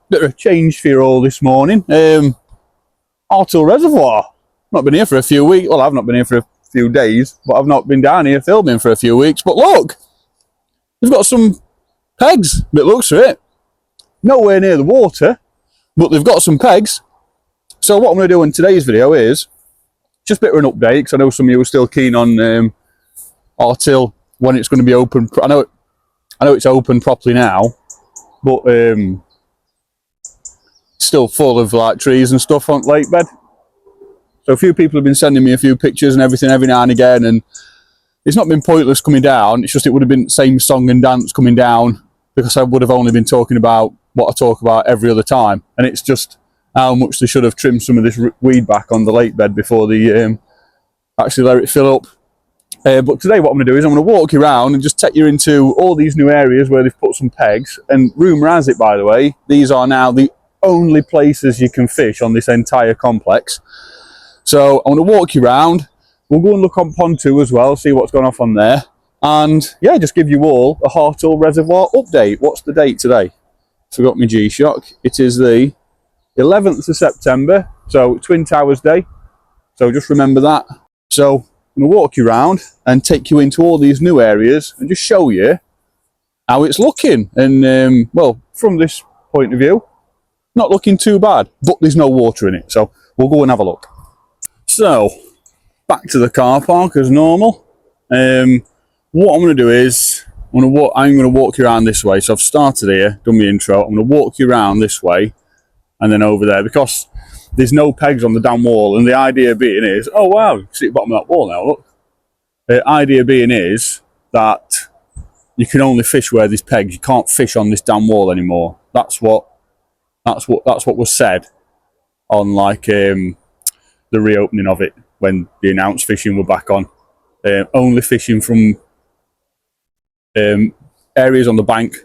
Bit of a change for you all this morning. Harthill Reservoir. Not been here for a few weeks. Well, I've not been here for a few days, but I've not been down here filming for a few weeks. But look, they've got some pegs, it looks for it. Nowhere near the water, but they've got some pegs. So what I'm going to do in today's video is just a bit of an update, because I know some of you are still keen on Harthill, when it's going to be open. I know it's open properly now, but still full of like trees and stuff on Lakebed. So a few people have been sending me a few pictures and everything every now and again, and it's not been pointless coming down. It's just it would have been the same song and dance coming down, because I would have only been talking about what I talk about every other time, and it's just how much they should have trimmed some of this weed back on the Lakebed before they actually let it fill up. But today what I'm going to do is I'm going to walk you around and just take you into all these new areas where they've put some pegs. And rumour has it, by the way, these are now the only places you can fish on this entire complex. So I'm going to walk you around. We'll go and look on Pond 2 as well, see what's gone off on there. And yeah, just give you all a Harthill Reservoir update. What's the date today? Forgot my G-Shock. It is the 11th of September, so Twin Towers Day. So just remember that. So I'm going to walk you around and take you into all these new areas and just show you how it's looking. And well, from this point of view, not looking too bad, but there's no water in it. So we'll go and have a look. So back to the car park as normal. What I'm going to do is I'm going to walk you around this way. So I've started here, done my intro. I'm going to walk you around this way and then over there, because there's no pegs on the damn wall. And the idea being is, oh wow, you can see the bottom of that wall now, look. The idea being is that you can only fish where there's pegs. You can't fish on this damn wall anymore. That's what was said on like the reopening of it, when they announced fishing were back on. Only fishing from areas on the bank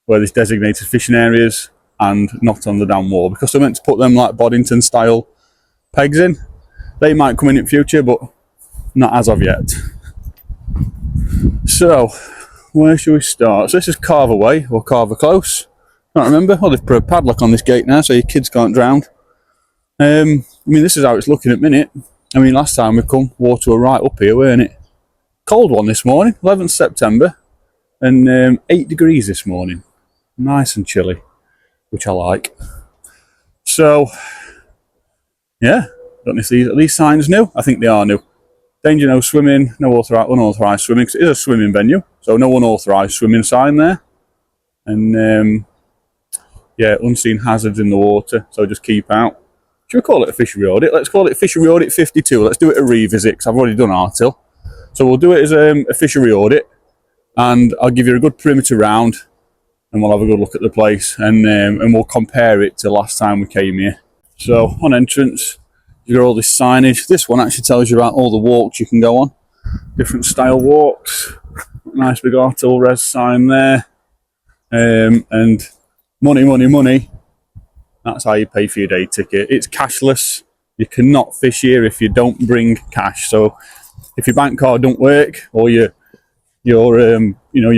where there's designated fishing areas, and not on the damn wall, because they're meant to put them like Boddington style pegs in. They might come in future, but not as of yet. So where should we start? So this is Carver Way, or Carver Close, can't remember. Oh, they've put a padlock on this gate now so your kids can't drown. I mean, this is how it's looking at minute. I mean, last time we come, water were right up here, weren't it? Cold one this morning, 11th September, and 8 degrees this morning. Nice and chilly, which I like. So, yeah, don't know if these signs new. I think they are new. Danger no swimming, no unauthorised swimming, because it is a swimming venue, so no unauthorised swimming sign there. And yeah, unseen hazards in the water, so just keep out. Should we call it a fishery audit? Let's call it Fishery Audit 52. Let's do it a revisit, because I've already done Harthill. So we'll do it as a fishery audit, and I'll give you a good perimeter round, and we'll have a good look at the place, and we'll compare it to last time we came here. So on entrance, you got all this signage. This one actually tells you about all the walks you can go on, different style walks. Nice big Harthill Res sign there, and money, money, money. That's how you pay for your day ticket. It's cashless. You cannot fish here if you don't bring cash. So if your bank card don't work, or your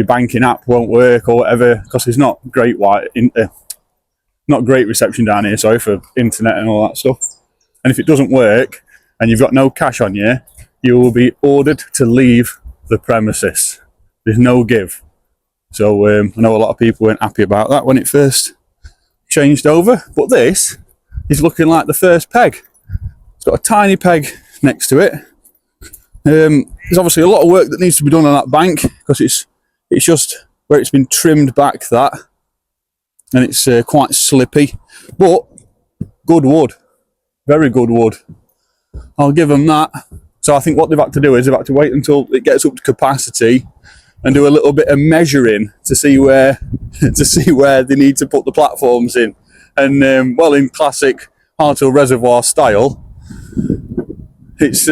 banking app won't work, or whatever, because there's not great reception down here, sorry, for internet and all that stuff. And if it doesn't work and you've got no cash on you, you will be ordered to leave the premises. There's no give. So I know a lot of people weren't happy about that when it first changed over, but this is looking like the first peg. It's got a tiny peg next to it. There's obviously a lot of work that needs to be done on that bank, because it's just where it's been trimmed back, that, and it's quite slippy, but good wood, very good wood. I'll give them that. So I think what they've had to do is they've had to wait until it gets up to capacity and do a little bit of measuring to see where they need to put the platforms in. And well, in classic Harthill Reservoir style, it's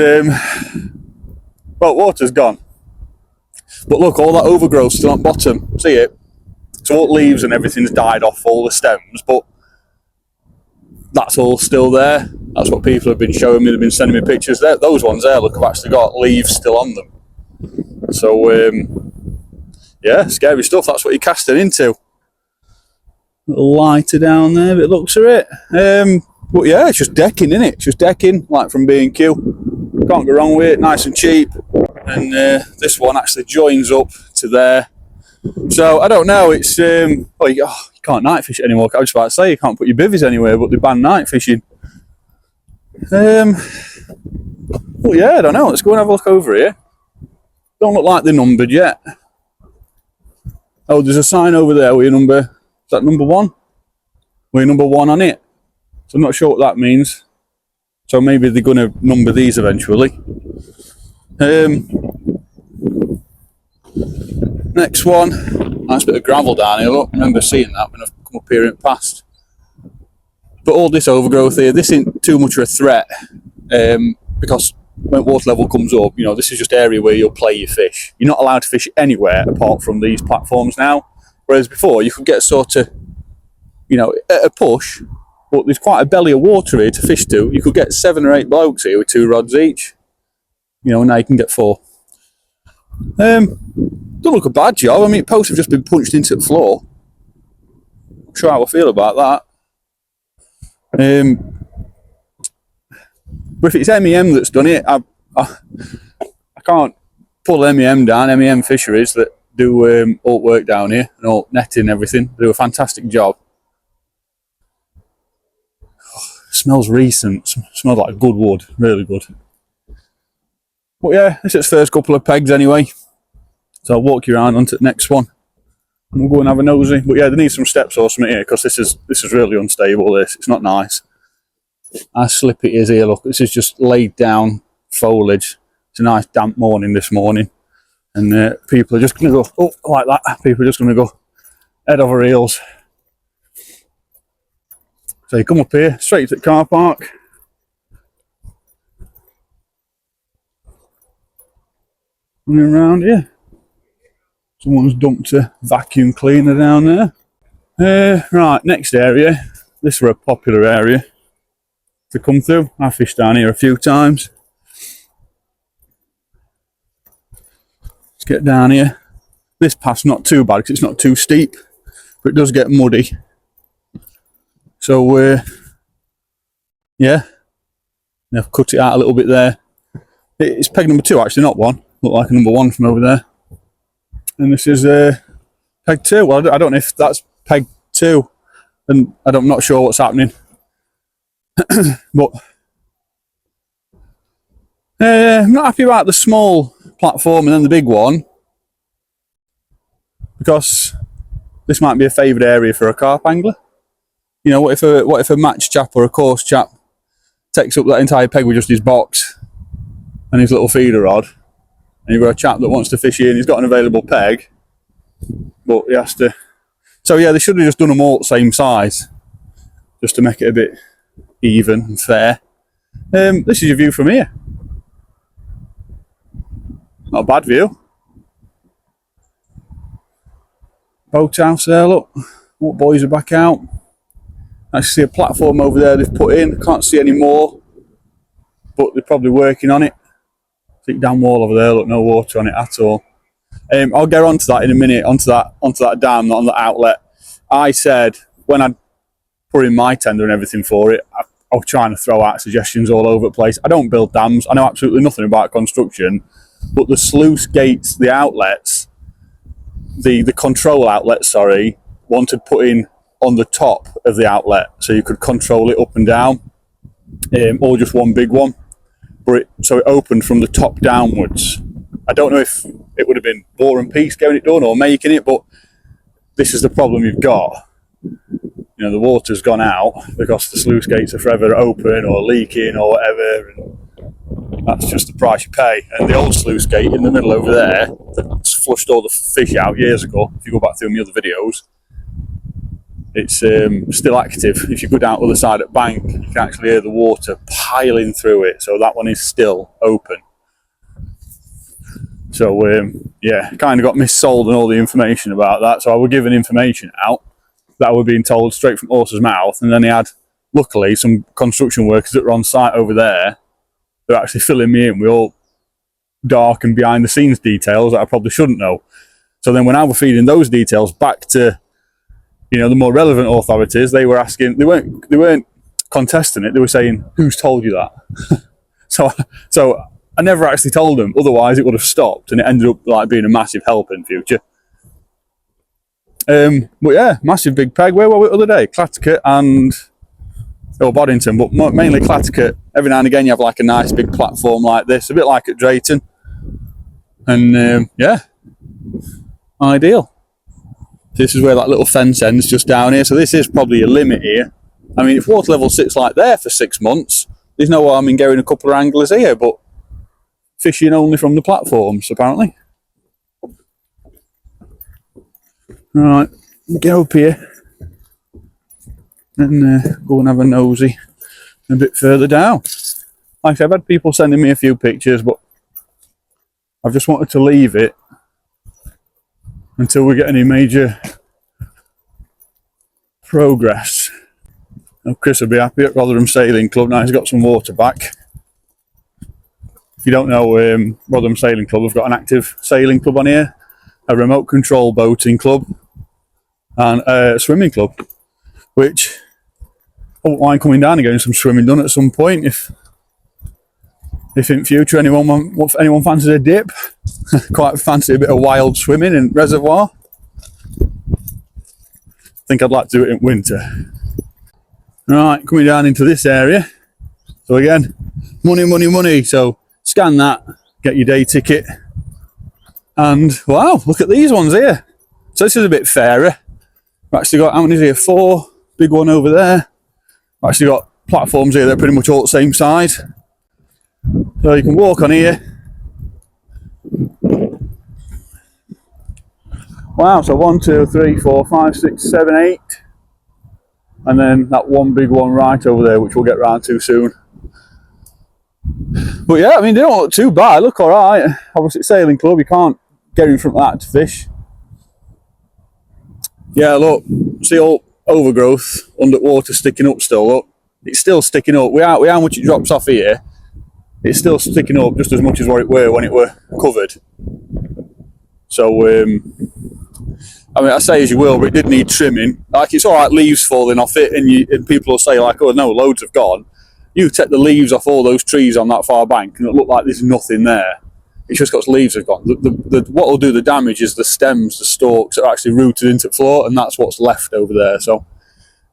well, water's gone, but look, all that overgrowth still on bottom. See it? So all leaves and everything's died off, all the stems, but that's all still there. That's what people have been showing me. They've been sending me pictures. Those ones there, look, have actually got leaves still on them. So yeah, scary stuff. That's what you're casting into. little lighter down there, but it looks at it. But yeah, it's just decking, isn't it? It's just decking, like from B&Q. Can't go wrong with it, nice and cheap. And this one actually joins up to there. So I don't know, it's well, you can't night fish it anymore. I was about to say you can't put your bivvies anywhere, but they ban night fishing. Well, yeah, I don't know. Let's go and have a look over here. Don't look like they're numbered yet. Oh, there's a sign over there where is that number 1? We're number 1 on it. So I'm not sure what that means. So maybe they're going to number these eventually. Next one. Nice bit of gravel down here, look. I remember seeing that when I've come up here in the past. But all this overgrowth here, this isn't too much of a threat. Because when water level comes up, you know, this is just area where you'll play your fish. You're not allowed to fish anywhere apart from these platforms now. Whereas before, you could get sort of, you know, at a push, but there's quite a belly of water here to fish to. You could get 7 or 8 blokes here with 2 rods each. You know, now you can get 4. Don't look a bad job. I mean, posts have just been punched into the floor. Not sure how I feel about that. But if it's MEM that's done it, I can't pull MEM down. MEM Fisheries that do alt work down here and alt netting and everything. They do a fantastic job. Smells recent. Smells like good wood. Really good. But yeah, this is its first couple of pegs anyway. So I'll walk you around onto the next one. And we'll go and have a nosy. But yeah, they need some steps or something here because this is really unstable. It's not nice. How slippy it is here, look. This is just laid down foliage. It's a nice damp morning this morning. And people are just going to go, oh, like that. People are just going to go head over heels. So you come up here, straight to the car park. Running around here. Someone's dumped a vacuum cleaner down there. Right, next area. This is a popular area to come through. I fished down here a few times. Let's get down here. This path's not too bad because it's not too steep, but it does get muddy. So, yeah, I've cut it out a little bit there. It's peg number 2 actually, not 1. Look like a number 1 from over there. And this is peg 2. Well, I don't know if that's peg 2, and I'm not sure what's happening. But I'm not happy about the small platform and then the big one, because this might be a favoured area for a carp angler. You know, what if a match chap or a course chap takes up that entire peg with just his box and his little feeder rod, and you've got a chap that wants to fish here and he's got an available peg, but he has to. So yeah, they should have just done them all the same size, just to make it a bit even and fair. This is your view from here. Not a bad view. Boathouse there, look. What boys are back out. I see a platform over there they've put in. Can't see any more, but they're probably working on it. Thick damn wall over there, look, no water on it at all. I'll get onto that in a minute, onto that dam, not on the outlet. I said when I put in my tender and everything for it, I was trying to throw out suggestions all over the place. I don't build dams. I know absolutely nothing about construction, but the sluice gates, the outlets, the control outlets, sorry, wanted put in on the top of the outlet so you could control it up and down, or just one big one. So it opened from the top downwards. I don't know if it would have been War and Peace getting it done or making it, but this is the problem you've got. You know, the water's gone out because the sluice gates are forever open or leaking or whatever, and that's just the price you pay. And the old sluice gate in the middle over there that's flushed all the fish out years ago, if you go back through my other videos, it's still active. If you go down to the other side at bank, you can actually hear the water piling through it, so that one is still open. So yeah, kind of got missold and all the information about that. So I was given information out that were being told straight from horse's mouth, and then he had, luckily, some construction workers that were on site over there. They're actually filling me in with all dark and behind the scenes details that I probably shouldn't know. So then when I was feeding those details back to you know, the more relevant authorities, they were asking, they weren't contesting it, they were saying, who's told you that? so I never actually told them, otherwise it would have stopped, and it ended up like being a massive help in future. But yeah, massive big peg. Where were we the other day? Claticate and Boddington, but mainly Claticate. Every now and again you have like a nice big platform like this, a bit like at Drayton, and yeah, ideal. This is where that little fence ends, just down here, so this is probably a limit here. I mean, if water level sits like there for 6 months, there's no harm in going a couple of anglers here, but fishing only from the platforms apparently. Right, get up here and go and have a nosy a bit further down. Like I said, I've had people sending me a few pictures, but I've just wanted to leave it until we get any major progress. Now, Chris will be happy at Rotherham Sailing Club. Now he's got some water back. If you don't know, Rotherham Sailing Club, we've got an active sailing club on here, a remote control boating club, and a swimming club, which I wouldn't mind coming down and getting some swimming done at some point if in future anyone fancies a dip. Quite fancy a bit of wild swimming in Reservoir. I think I'd like to do it in winter. Right, coming down into this area. So again, money. So scan that, get your day ticket. And wow, look at these ones here. So this is a bit fairer. We've actually got, how many is here? 4, big one over there. We've actually got platforms here that are pretty much all the same size. So you can walk on here. Wow, so 1, 2, 3, 4, 5, 6, 7, 8. And then that one big one right over there, which we'll get round to soon. But yeah, I mean, they don't look too bad, look alright. Obviously sailing club, you can't get in front of that to fish. Yeah, look, see all overgrowth, underwater sticking up still, look. It's still sticking up. We how much it drops off here, it's still sticking up just as much as what it were when it were covered. So, I mean, I say as you will, but it did need trimming. Like, it's alright leaves falling off it, and people will say like, oh no, loads have gone. You take the leaves off all those trees on that far bank and it'll look like there's nothing there. It's just got leaves have gone. What will do the damage is the stems, the stalks that are actually rooted into the floor, and that's what's left over there. So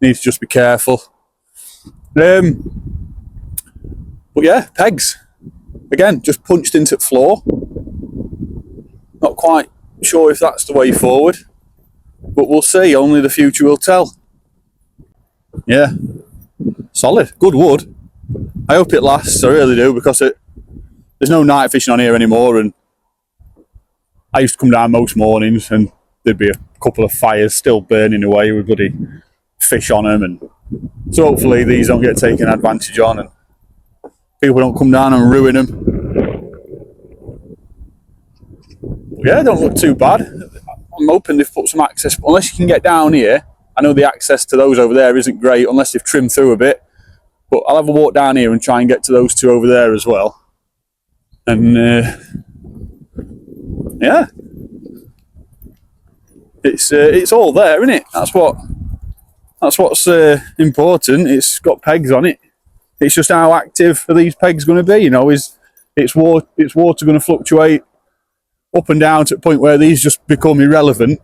you need to just be careful. But yeah, pegs. Again, just punched into the floor. Not quite sure if that's the way forward, but we'll see. Only the future will tell. Yeah, solid, good wood. I hope it lasts, I really do, because there's no night fishing on here anymore, and I used to come down most mornings and there'd be a couple of fires still burning away with bloody fish on them, and so hopefully these don't get taken advantage on and people don't come down and ruin them. Yeah, don't look too bad. I'm hoping they've put some access, unless you can get down here. I know the access to those over there isn't great unless they've trimmed through a bit. But I'll have a walk down here and try and get to those two over there as well. And yeah, it's all there, isn't it? That's what's important. It's got pegs on it. It's just how active are these pegs going to be? You know, is water going to fluctuate up and down to the point where these just become irrelevant,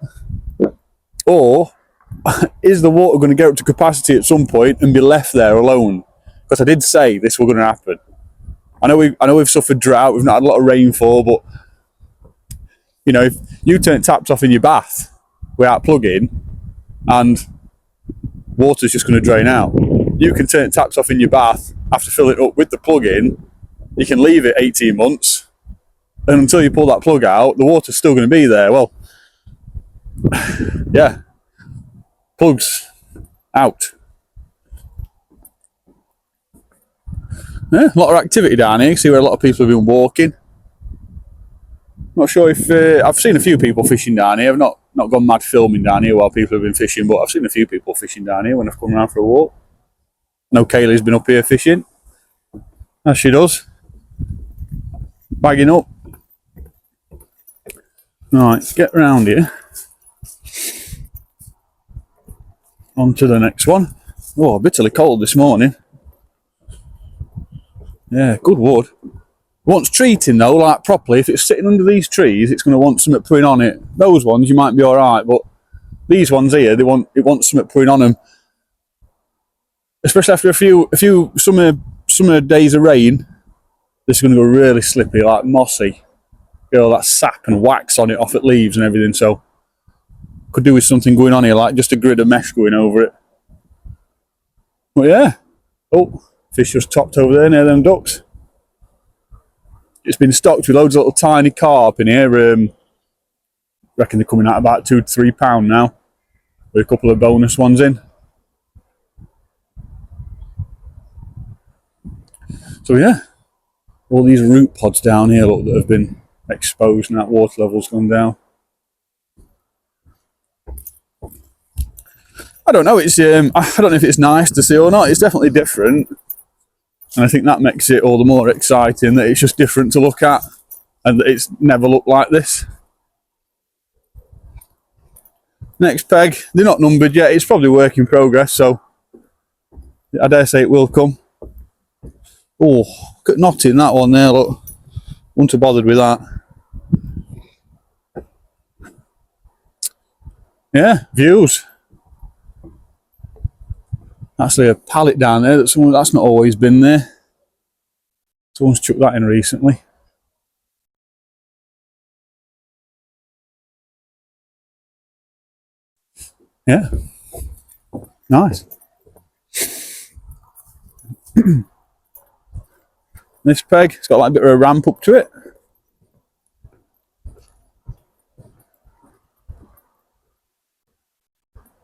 or is the water going to get up to capacity at some point and be left there alone? Because I did say this was going to happen. I know we've suffered drought, we've not had a lot of rainfall, but you know, if you turn taps off in your bath without plugging and water's just going to drain out, you can turn taps off in your bath after filling it up with the plug in. You can leave it 18 months, and until you pull that plug out, the water's still going to be there. Well, yeah, plugs out. Yeah, a lot of activity down here. You see where a lot of people have been walking. Not sure if I've seen a few people fishing down here. I've not gone mad filming down here while people have been fishing, but I've seen a few people fishing down here when I've come around for a walk. I know Kaylee's been up here fishing, as she does, bagging up. Right, get round here. On to the next one. Oh, bitterly cold this morning. Yeah, good wood. Wants treating though, like properly. If it's sitting under these trees, it's going to want something putting on it. Those ones you might be all right, but these ones here, it wants something putting on them. Especially after a few summer days of rain, this is going to go really slippy, like mossy. Get all that sap and wax on it off at leaves and everything. So could do with something going on here, like just a grid of mesh going over it. But yeah, oh, fish just topped over there near them ducks. It's been stocked with loads of little tiny carp in here. Reckon they're coming out about £2 to £3 now, with a couple of bonus ones in. So yeah, all these root pods down here, look, that have been exposed and that water level's gone down. I don't know. It's I don't know if it's nice to see or not. It's definitely different, and I think that makes it all the more exciting that it's just different to look at, and that it's never looked like this. Next peg, they're not numbered yet. It's probably work in progress, so I dare say it will come. Oh, look at knotting that one there. Look, wouldn't have bothered with that. Yeah, views. Actually, a pallet down there that's not always been there. Someone's chucked that in recently. Yeah, nice. This peg, it's got like a bit of a ramp up to it.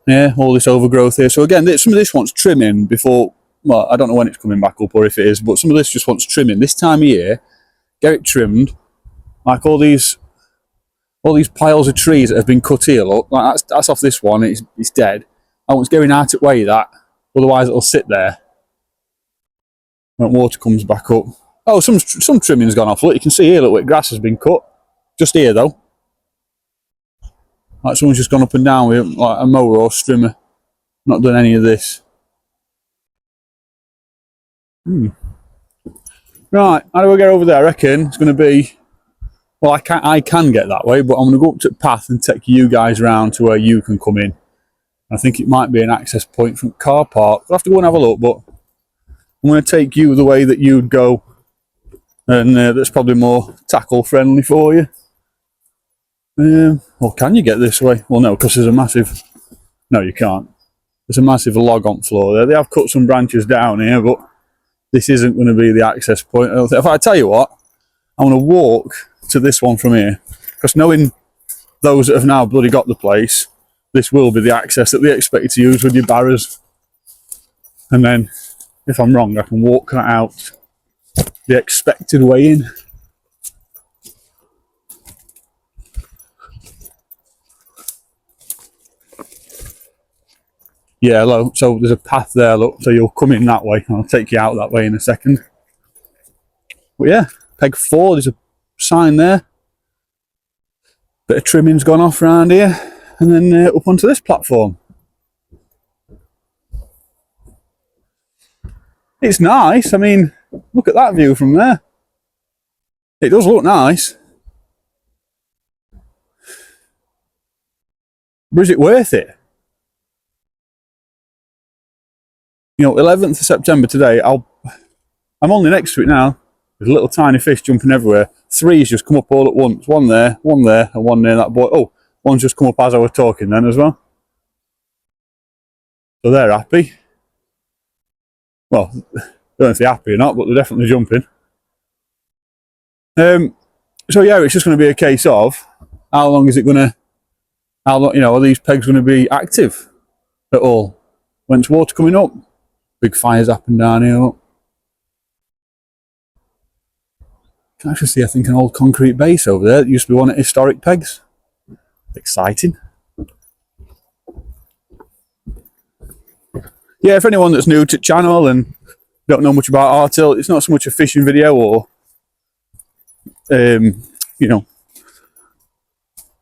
Yeah, all this overgrowth here. So again, some of this wants trimming before, well, I don't know when it's coming back up or if it is, but some of this just wants trimming. This time of year, get it trimmed. Like all these piles of trees that have been cut here, look, like that's off this one, it's dead. I want going out of way that, otherwise it'll sit there when water comes back up. Oh, some trimming's gone off. Look, you can see here, look, where grass has been cut. Just here though. Like someone's just gone up and down with like a mower or strimmer. Not done any of this. Right, how do I get over there? I reckon it's going to be, well, I can get that way, but I'm going to go up to the path and take you guys round to where you can come in. I think it might be an access point from car park. I'll have to go and have a look, but I'm going to take you the way that you'd go, and that's probably more tackle friendly for you. Or can you get this way? Well, no, because there's a massive... No, you can't. There's a massive log on floor there. They have cut some branches down here, but this isn't going to be the access point. If I tell you what, I'm going to walk to this one from here, because knowing those that have now bloody got the place, this will be the access that they expect you to use with your barrows. And then, if I'm wrong, I can walk that out the expected way in. Yeah, look, so there's a path there, look, so you'll come in that way, and I'll take you out that way in a second. But yeah, peg 4, there's a sign there. Bit of trimming's gone off around here, and then up onto this platform. It's nice, I mean, look at that view from there. It does look nice. But is it worth it? You know, 11th of September today, I'm only next to it now. There's a little tiny fish jumping everywhere. 3's just come up all at once. One there, and one near that boy. Oh, one's just come up as I was talking then as well. So they're happy. Well, I don't know if they're happy or not, but they're definitely jumping. So yeah, it's just going to be a case of how long is it going to, how long, you know, are these pegs going to be active at all? When's water coming up? Big fires up and down here. Look. Can actually see, I think, an old concrete base over there. It used to be one of historic pegs. Exciting. Yeah, if anyone that's new to the channel and don't know much about Harthill, it's not so much a fishing video or, you know,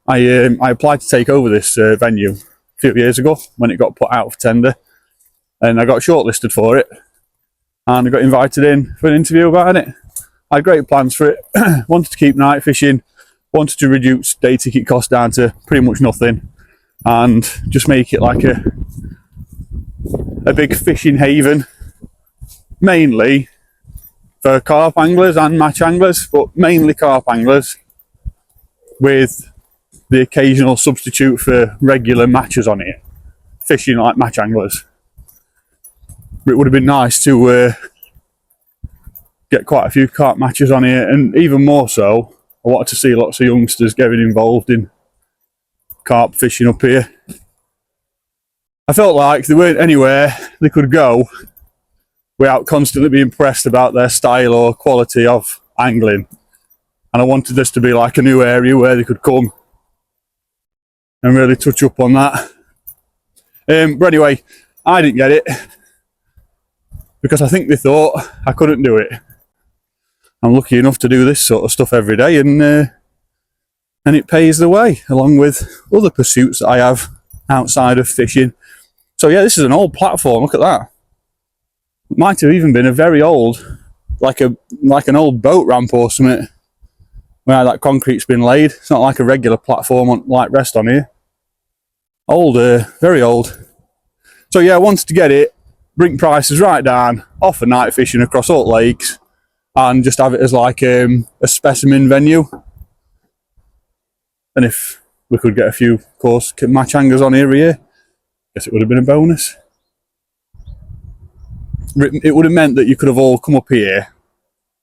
I applied to take over this venue few years ago when it got put out for tender, and I got shortlisted for it, and I got invited in for an interview about it. I had great plans for it. Wanted to keep night fishing, wanted to reduce day ticket costs down to pretty much nothing, and just make it like a big fishing haven, mainly for carp anglers and match anglers, but mainly carp anglers, with the occasional substitute for regular matches on it, fishing like match anglers. But it would have been nice to get quite a few carp matches on here, and even more so, I wanted to see lots of youngsters getting involved in carp fishing up here. I felt like there weren't anywhere they could go without constantly being pressed about their style or quality of angling, and I wanted this to be like a new area where they could come and really touch up on that. But anyway, I didn't get it because I think they thought I couldn't do it. I'm lucky enough to do this sort of stuff every day, and it pays the way, along with other pursuits that I have outside of fishing. So yeah, this is an old platform. Look at that. It might have even been a very old, like an old boat ramp or something, where that concrete's been laid. It's not like a regular platform like rest on here. Old, very old. So yeah, I wanted to get it, bring prices right down, offer night fishing across all lakes, and just have it as like a specimen venue. And if we could get a few, of course, match anglers on here a year, I guess it would have been a bonus. It would have meant that you could have all come up here,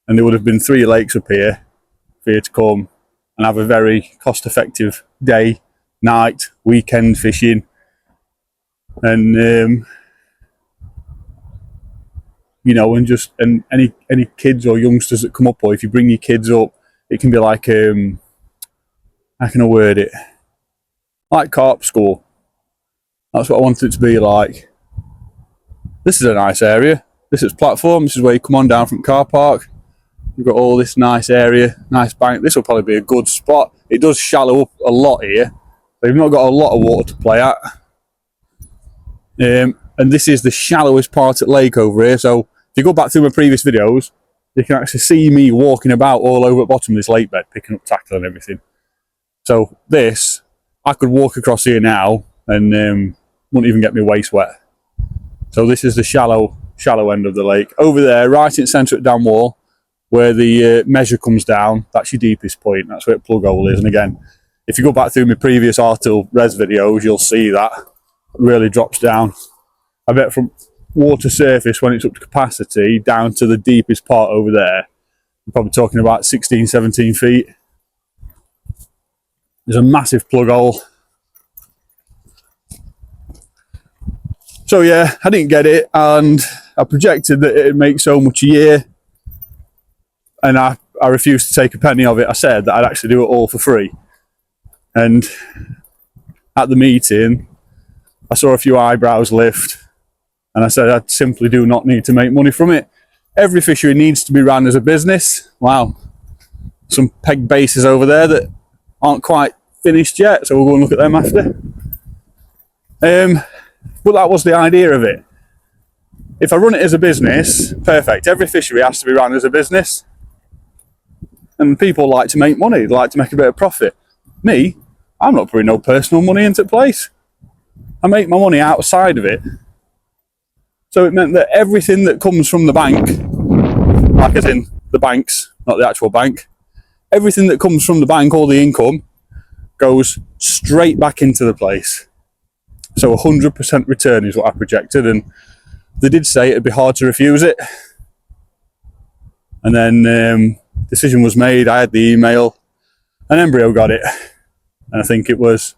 and there would have been 3 lakes up here for you to come and have a very cost-effective day, night, weekend fishing. And you know, and any kids or youngsters that come up, or if you bring your kids up, it can be like how can I word it? Like carp school. That's what I wanted it to be like. This is a nice area. This is platform. This is where you come on down from car park. You've got all this nice area, nice bank. This will probably be a good spot. It does shallow up a lot here, so you've not got a lot of water to play at. And this is the shallowest part of the lake over here. So if you go back through my previous videos, you can actually see me walking about all over the bottom of this lake bed, picking up tackle and everything. So this, I could walk across here now and wouldn't even get my waist wet. So this is the shallow end of the lake. Over there, right in the centre of the dam wall, where the measure comes down, that's your deepest point. That's where the plug hole is. And again, if you go back through my previous Harthill res videos, you'll see that it really drops down. I bet from water surface, when it's up to capacity, down to the deepest part over there, you're probably talking about 16, 17 feet. There's a massive plug hole. So yeah, I didn't get it, and I projected that it'd make so much a year, and I refused to take a penny of it. I said that I'd actually do it all for free. And at the meeting, I saw a few eyebrows lift, and I said I simply do not need to make money from it. Every fishery needs to be run as a business. Wow, some peg bases over there that aren't quite finished yet, so we'll go and look at them after. But that was the idea of it. If I run it as a business, perfect. Every fishery has to be run as a business. And people like to make money, they like to make a bit of profit. Me, I'm not putting no personal money into place. I make my money outside of it. So it meant that everything that comes from the bank, like as in the banks, not the actual bank, everything that comes from the bank, all the income, goes straight back into the place. So 100% return is what I projected, and they did say it'd be hard to refuse it. And then decision was made. I had the email, and Embryo got it, and I think it was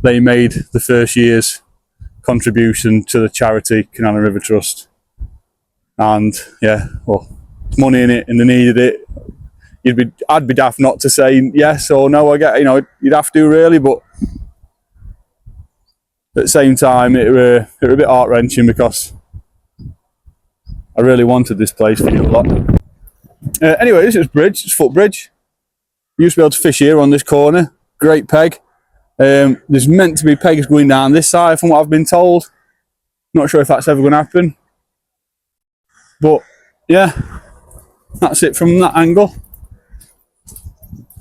they made the first year's contribution to the charity Canal and River Trust. And yeah, well, money in it, and they needed it. I'd be daft not to say yes or no. I get, you know, you'd have to really, but at the same time, it were a bit heart wrenching because I really wanted this place for you a lot. Anyway, this is bridge. It's footbridge. You used to be able to fish here on this corner. Great peg. There's meant to be pegs going down this side from what I've been told. Not sure if that's ever going to happen. But yeah, that's it from that angle.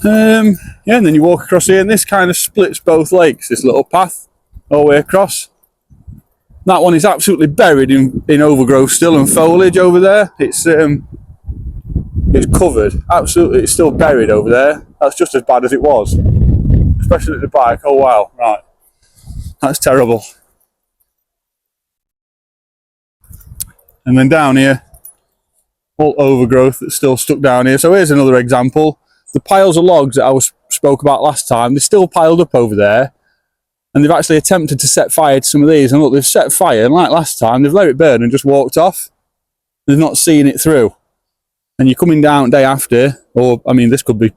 Yeah, and then you walk across here and this kind of splits both lakes, this little path all the way across. That one is absolutely buried in overgrowth still and foliage over there. It's covered, absolutely, it's still buried over there. That's just as bad as it was, especially at the back. Oh wow, right, that's terrible. And then down here, all overgrowth that's still stuck down here. So here's another example. The piles of logs that I spoke about last time, they're still piled up over there. And they've actually attempted to set fire to some of these. And look, they've set fire, and like last time, they've let it burn and just walked off. They've not seen it through. And you're coming down day after, or, I mean, this could be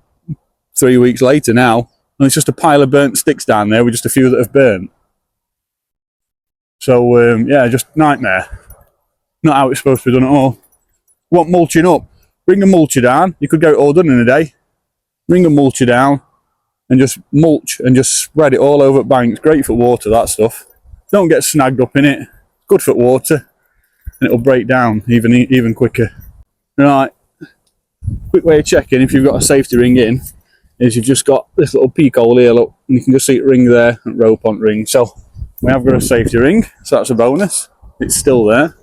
3 weeks later now, and it's just a pile of burnt sticks down there with just a few that have burnt. So, yeah, just nightmare. Not how it's supposed to be done at all. Want mulching up? Bring a mulcher down. You could get it all done in a day. Bring a mulcher down and just mulch and just spread it all over banks. Great for water, that stuff. Don't get snagged up in it. Good for water, and it'll break down even quicker. Right, quick way of checking if you've got a safety ring in is you've just got this little peak hole here, look, and you can just see it ring there and rope on ring. So we have got a safety ring, so that's a bonus. It's still there.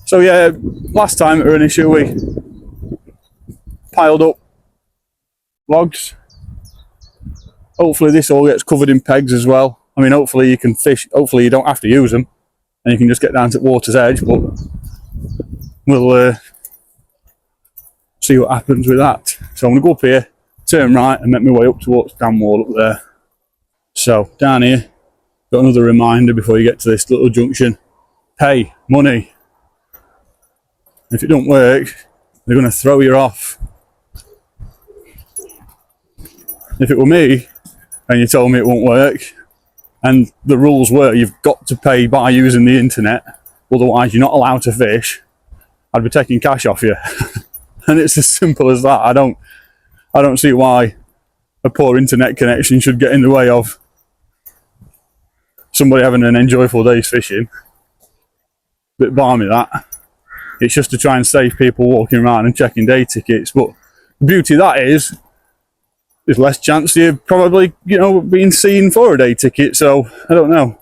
So yeah, last time it was an issue, we piled up logs. Hopefully this all gets covered in pegs as well. I mean, hopefully you can fish, hopefully you don't have to use them and you can just get down to the water's edge, but we'll see what happens with that. So I'm going to go up here, turn right and make my way up towards the dam wall up there. So down here, got another reminder before you get to this little junction. Pay money. If it don't work, they're going to throw you off. If it were me and you told me it won't work and the rules were you've got to pay by using the internet, otherwise you're not allowed to fish, I'd be taking cash off you. And it's as simple as that. I don't see why a poor internet connection should get in the way of somebody having an enjoyable day's fishing. Bit balmy that. It's just to try and save people walking around and checking day tickets. But the beauty of that is there's less chance of you probably, you know, being seen for a day ticket. So I don't know,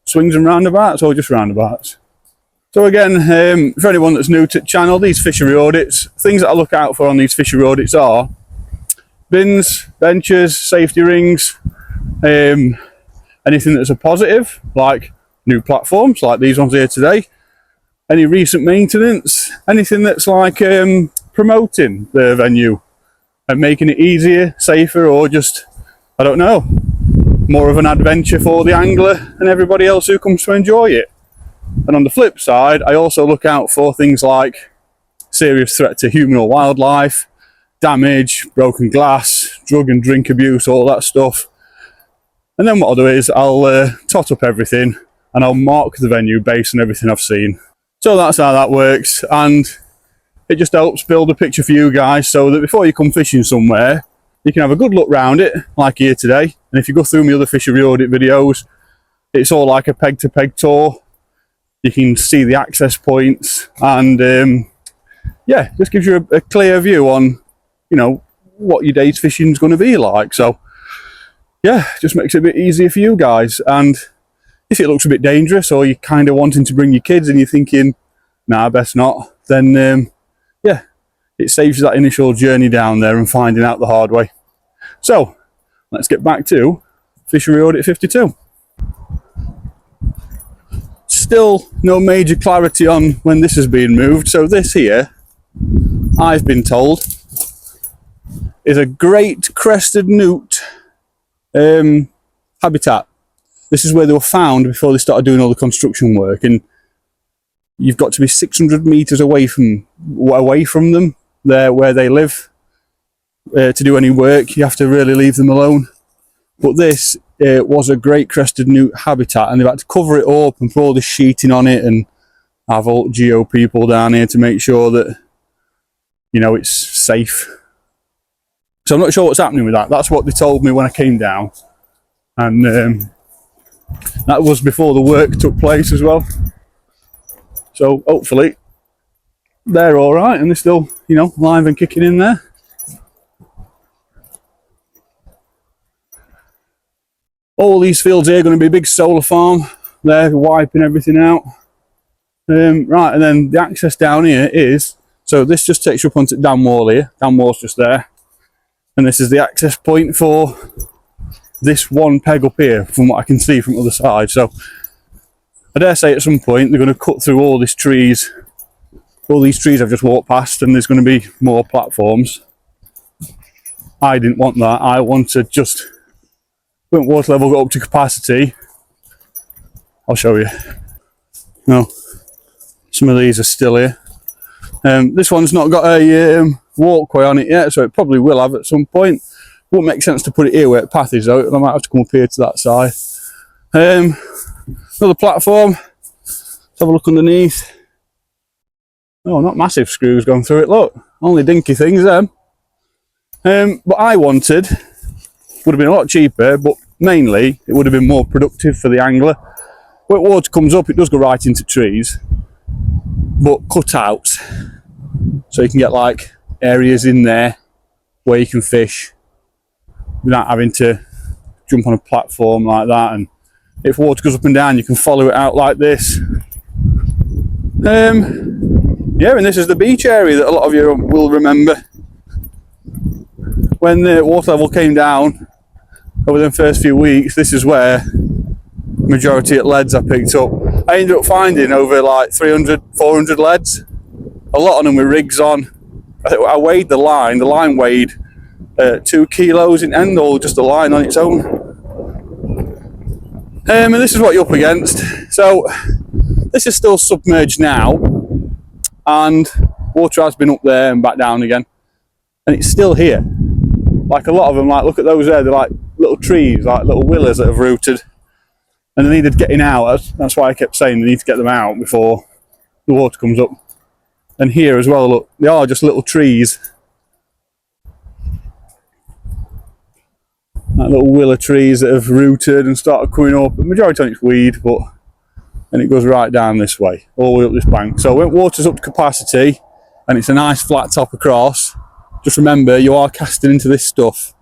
swings and roundabouts or just roundabouts. So again, for anyone that's new to the channel, these fishery audits, things that I look out for on these fishery audits are bins, benches, safety rings, anything that's a positive, like new platforms like these ones here today, any recent maintenance, anything that's like promoting the venue and making it easier, safer, or just, I don't know, more of an adventure for the angler and everybody else who comes to enjoy it. And on the flip side, I also look out for things like serious threat to human or wildlife, damage, broken glass, drug and drink abuse, all that stuff. And then what I'll do is I'll tot up everything and I'll mark the venue based on everything I've seen. So that's how that works, and it just helps build a picture for you guys so that before you come fishing somewhere, you can have a good look round it, like here today. And if you go through my other fishery audit videos, it's all like a peg to peg tour. You can see the access points, and yeah, just gives you a clear view on, you know, what your day's fishing is going to be like. So yeah, just makes it a bit easier for you guys. And if it looks a bit dangerous, or you're kind of wanting to bring your kids and you're thinking, nah, best not, then yeah, it saves you that initial journey down there and finding out the hard way. So let's get back to Fishery Audit 52. Still no major clarity on when this is being moved. So this here, I've been told, is a great crested newt habitat. This is where they were found before they started doing all the construction work, and you've got to be 600 meters away from them, there where they live, to do any work. You have to really leave them alone. But this was a great crested newt habitat, and they've had to cover it up and put all this sheeting on it and have all geo people down here to make sure that, you know, it's safe. So I'm not sure what's happening with that. That's what they told me when I came down. And that was before the work took place as well. So hopefully they're all right and they're still, you know, live and kicking in there. All these fields here are going to be a big solar farm. They're wiping everything out. Right, and then the access down here is, so this just takes you up onto dam wall here. Dam wall's just there. And this is the access point for this one peg up here, from what I can see from the other side. So I dare say at some point they're going to cut through all these trees. All these trees I've just walked past, and there's going to be more platforms. I didn't want that. I wanted just when water level got up to capacity. I'll show you. No, some of these are still here. This one's not got a walkway on it yet, so it probably will have at some point. Wouldn't make sense to put it here where the path is though. I might have to come up here to that side. Another platform. Let's have a look underneath. Oh, not massive screws going through it, look. Only dinky things then. But I wanted, would have been a lot cheaper, but mainly it would have been more productive for the angler. When water comes up, it does go right into trees, but cut out. So you can get like areas in there where you can fish without having to jump on a platform like that. And if water goes up and down, you can follow it out like this. Yeah, and this is the beach area that a lot of you will remember. When the water level came down over the first few weeks, this is where majority of leads I picked up. I ended up finding over like 300, 400 leads. A lot of them with rigs on. I weighed the line weighed 2 kilos in end, or just the line on its own. And this is what you're up against. So this is still submerged now, and water has been up there and back down again, and it's still here. Like a lot of them, like look at those there, they're like little trees, like little willows that have rooted, and they needed getting out. That's why I kept saying they need to get them out before the water comes up. And here as well, look, they are just little trees, like little willow trees that have rooted and started coming up. The majority of it's weed, but and it goes right down this way, all the way up this bank. So when water's up to capacity and it's a nice flat top across, just remember you are casting into this stuff.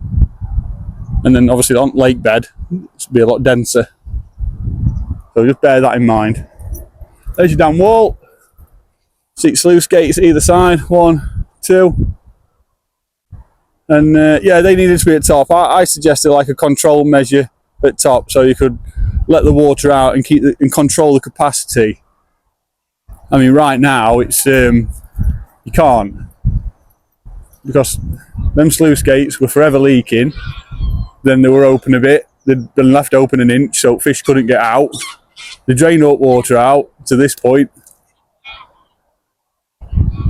And then obviously on Lakebed, it's be a lot denser. So just bear that in mind. There's your dam wall. 6 sluice gates either side, 1, 2. And yeah, they needed to be at top. I suggested like a control measure at top, so you could let the water out and and control the capacity. I mean, right now it's you can't, because them sluice gates were forever leaking. Then they were open a bit. They'd been left open an inch, so fish couldn't get out. They drained up water out to this point,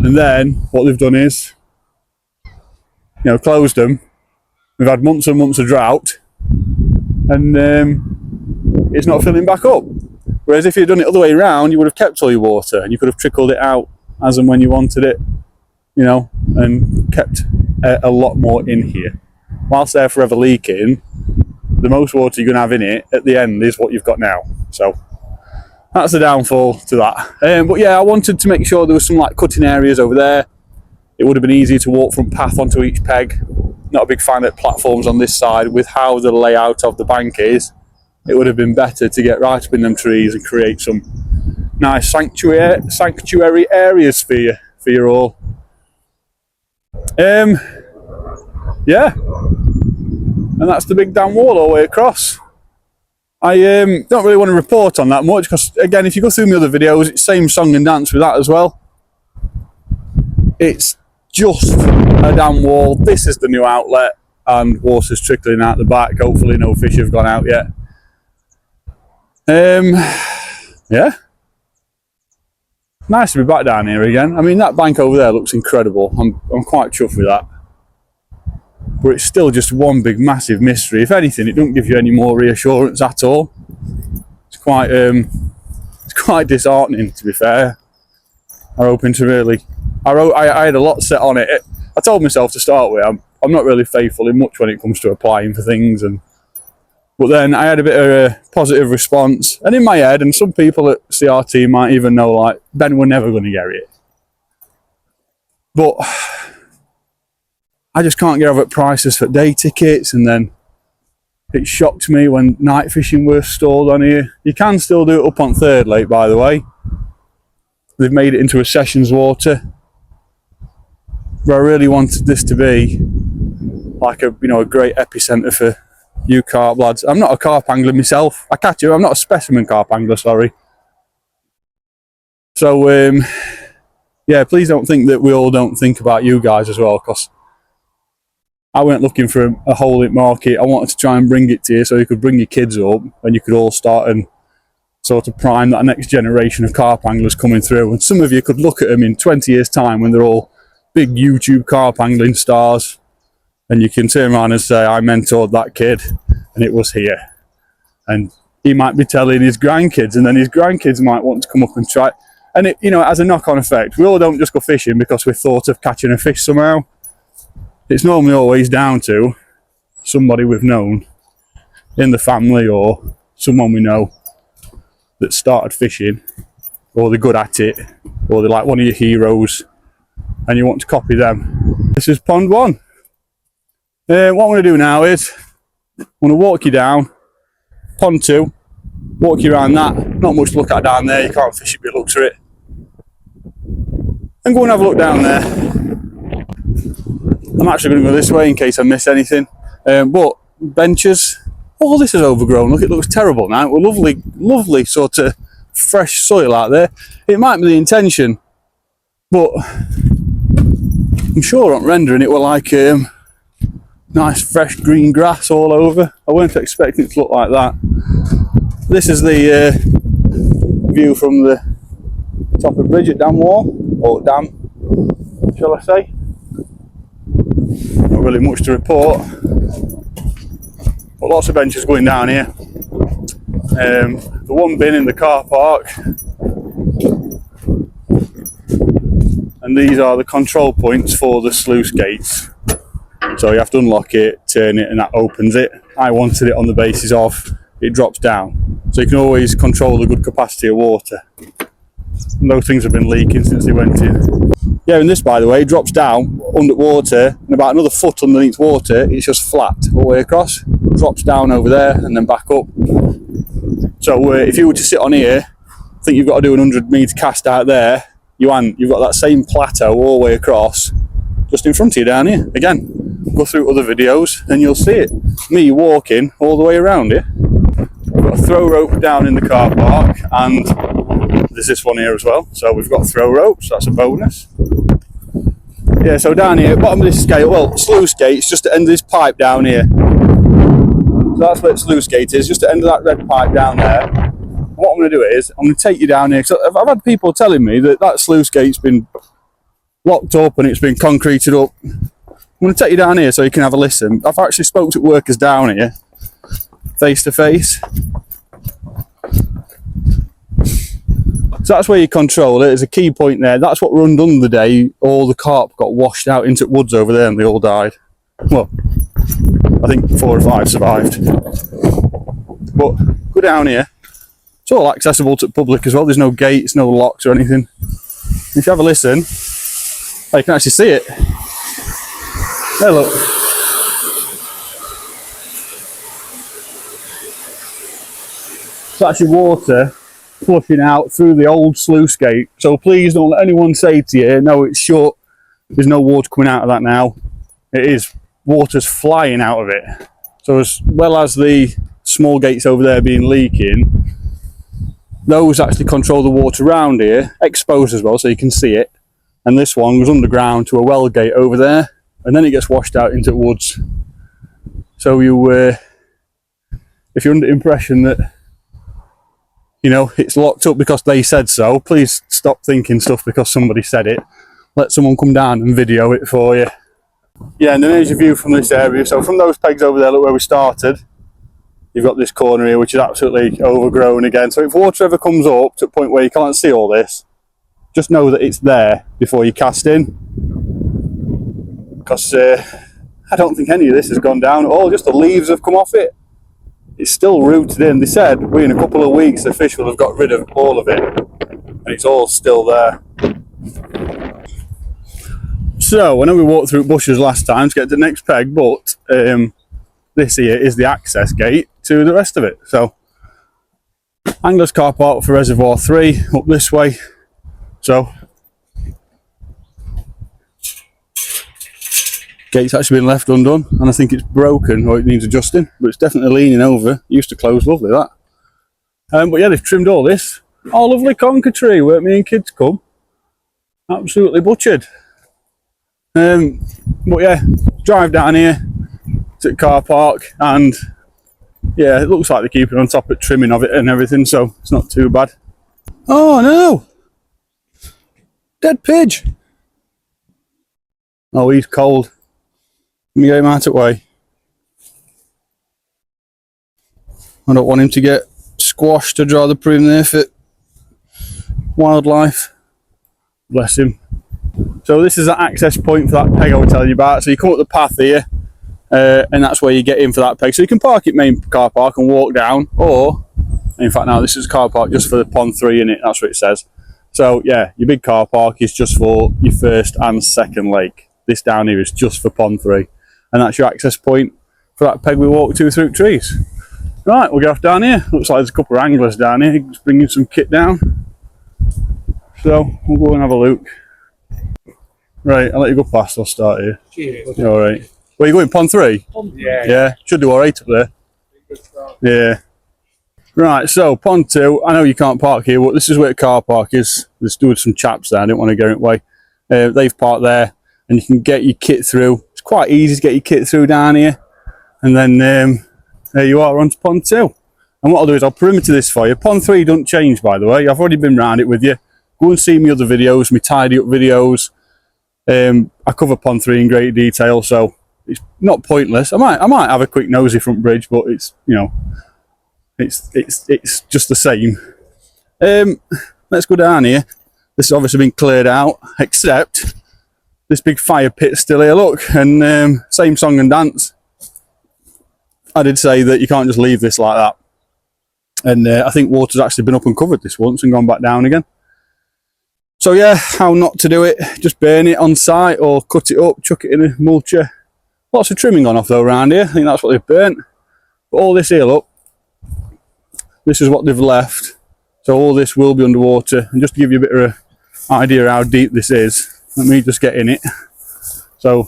and then what they've done is, you know, closed them. We've had months and months of drought, and it's not filling back up. Whereas if you'd done it the other way around, you would have kept all your water and you could have trickled it out as and when you wanted it, you know, and kept a lot more in here. Whilst they're forever leaking, the most water you're going to have in it at the end is what you've got now. So that's the downfall to that. But yeah, I wanted to make sure there was some like cutting areas over there. It would have been easy to walk from path onto each peg. Not a big fan of platforms on this side. With how the layout of the bank is, it would have been better to get right up in them trees and create some nice sanctuary areas for you all. Yeah, and that's the big dam wall all the way across. I don't really want to report on that much because, again, if you go through my other videos, it's same song and dance with that as well. It's just a dam wall. This is the new outlet, and water's trickling out the back. Hopefully no fish have gone out yet. Yeah, nice to be back down here again. I mean, that bank over there looks incredible. I'm quite chuffed with that, but it's still just one big massive mystery. If anything, it doesn't give you any more reassurance at all. It's quite disheartening, to be fair. I'm hoping to really, I had a lot set on it. I told myself to start with, I'm not really faithful in much when it comes to applying for things. But then I had a bit of a positive response, and in my head, and some people at CRT might even know, like, Ben, we're never going to get it. But I just can't get over prices for day tickets, and then it shocked me when night fishing was stalled on here. You can still do it up on Third Lake, by the way. They've made it into a sessions water. But I really wanted this to be like a great epicentre for you carp lads. I'm not a carp angler myself. I catch you. I'm not a specimen carp angler, sorry. So yeah, please don't think that we all don't think about you guys as well, because I went looking for a hole in market. I wanted to try and bring it to you so you could bring your kids up and you could all start and sort of prime that next generation of carp anglers coming through. And some of you could look at them in 20 years' time when they're all big YouTube carp angling stars, and you can turn around and say, I mentored that kid and it was here. And he might be telling his grandkids, and then his grandkids might want to come up and try. And it, it has a knock-on effect. We all don't just go fishing because we thought of catching a fish somehow. It's normally always down to somebody we've known in the family, or someone we know that started fishing, or they're good at it, or they're like one of your heroes and you want to copy them. This is pond 1. What I'm going to do now is I'm going to walk you down pond 2, walk you around that. Not much to look at down there, you can't fish it, but looks for it. And go and have a look down there. I'm actually going to go this way in case I miss anything. But benches, all this is overgrown. Look, it looks terrible now. Well, lovely sort of fresh soil out there. It might be the intention, but I'm sure on rendering it were like nice fresh green grass all over. I weren't expecting it to look like that. This is the view from the top of bridge at Dam Wall, or Dam, shall I say. Not really much to report, but lots of benches going down here. The one bin in the car park, and these are the control points for the sluice gates. So you have to unlock it, turn it, and that opens it. I wanted it on the basis of it drops down, so you can always control the good capacity of water. And those things have been leaking since they went in. Yeah, and this, by the way, drops down underwater, and about another foot underneath water, it's just flat all the way across. Drops down over there and then back up. So if you were to sit on here, I think you've got to do a 100-metre cast out there. You've got that same plateau all the way across, just in front of you down here. Again, go through other videos and you'll see it. Me walking all the way around it. We've got a throw rope down in the car park, and there's this one here as well. So we've got throw ropes, that's a bonus. Yeah, so down here, bottom of this gate, well, sluice gate, it's just the end of this pipe down here. So that's where the sluice gate is, just the end of that red pipe down there. What I'm going to do is, I'm going to take you down here, because I've had people telling me that sluice gate's been locked up and it's been concreted up. I'm going to take you down here so you can have a listen. I've actually spoke to workers down here, face to face. So that's where you control it. There's a key point there. That's what run done the day. All the carp got washed out into the woods over there and they all died. Well, I think 4 or 5 survived. But go down here. It's all accessible to the public as well. There's no gates, no locks or anything. If you have a listen, you can actually see it. There, look. It's actually water flushing out through the old sluice gate. So please don't let anyone say to you, no, it's shut, there's no water coming out of that now. It is. Water's flying out of it. So as well as the small gates over there being leaking, those actually control the water around here, exposed as well so you can see it. And this one goes underground to a well gate over there, and then it gets washed out into the woods. So you, if you're under the impression that it's locked up because they said so, please stop thinking stuff because somebody said it. Let someone come down and video it for you. Yeah, and then there's your view from this area. So from those pegs over there, look where we started. You've got this corner here, which is absolutely overgrown again. So if water ever comes up to a point where you can't see all this, just know that it's there before you cast in. Because I don't think any of this has gone down at all, just the leaves have come off it. It's still rooted in. They said within a couple of weeks the fish will have got rid of all of it, and it's all still there. So I know we walked through bushes last time to get to the next peg, but this here is the access gate to the rest of it. So Anglers car park for Reservoir 3 up this way. So gate's actually been left undone, and I think it's broken or it needs adjusting, but it's definitely leaning over. It used to close, lovely that. But yeah, they've trimmed all this. Oh, lovely conker tree where me and kids come. Absolutely butchered. But yeah, drive down here to the car park, and yeah, it looks like they're keeping on top of trimming of it and everything, so it's not too bad. Oh no! Dead pidge! Oh, he's cold. Let me get him out of the way. I don't want him to get squashed. I'd rather put him there for wildlife. Bless him. So this is the access point for that peg I was telling you about. So you come up the path here, and that's where you get in for that peg. So you can park at main car park and walk down, or in fact now this is car park just for the pond 3 in it. That's what it says. So yeah, your big car park is just for your first and second lake. This down here is just for pond 3, and that's your access point for that peg we walked to through trees. Right, we'll get off down here. Looks like there's a couple of anglers down here just bringing some kit down. So we'll go and have a look. Right, I'll let you go past. I'll start here. Cheers. You're all right. Where are you going? Pond 3? Yeah. Yeah, should do all right up there. Yeah. Right, so pond 2. I know you can't park here, but this is where the car park is. There's doing some chaps there. I didn't want to get in the way. They've parked there, and you can get your kit through. It's quite easy to get your kit through down here, and then there you are on to pond 2. And what I'll do is I'll perimeter this for you. Pond 3 doesn't change, by the way. I've already been round it with you. Go and see my other videos, my tidy up videos. I cover pond 3 in great detail, so it's not pointless. I might have a quick nosy front bridge, but it's, you know, it's just the same. Let's go down here. This has obviously been cleared out, except this big fire pit's still here. Look, and same song and dance. I did say that you can't just leave this like that, and I think water's actually been up and covered this once and gone back down again. So yeah, how not to do it, just burn it on site or cut it up, chuck it in a mulcher. Lots of trimming gone off though around here. I think that's what they've burnt. But all this here, look, this is what they've left. So all this will be underwater. And just to give you a bit of an idea of how deep this is, let me just get in it. So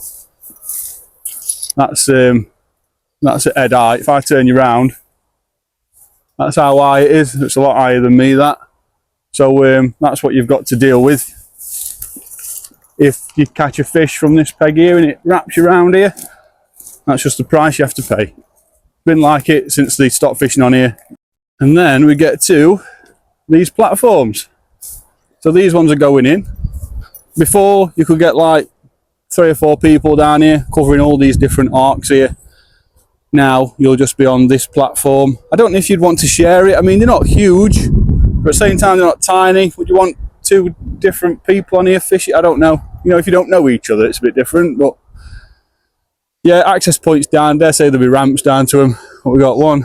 that's at head height. If I turn you round, that's how high it is. It's a lot higher than me, that. So that's what you've got to deal with if you catch a fish from this peg here and it wraps you around here. That's just the price you have to pay. Been like it since they stopped fishing on here. And then we get to these platforms. So these ones are going in. Before you could get like 3 or 4 people down here covering all these different arcs here. Now you'll just be on this platform. I don't know if you'd want to share it. I mean, they're not huge, but at the same time they're not tiny. Would you want 2 different people on here fishing? I don't know. You know, if you don't know each other, it's a bit different. But yeah, access points down. Dare say there'll be ramps down to them. But we got 1,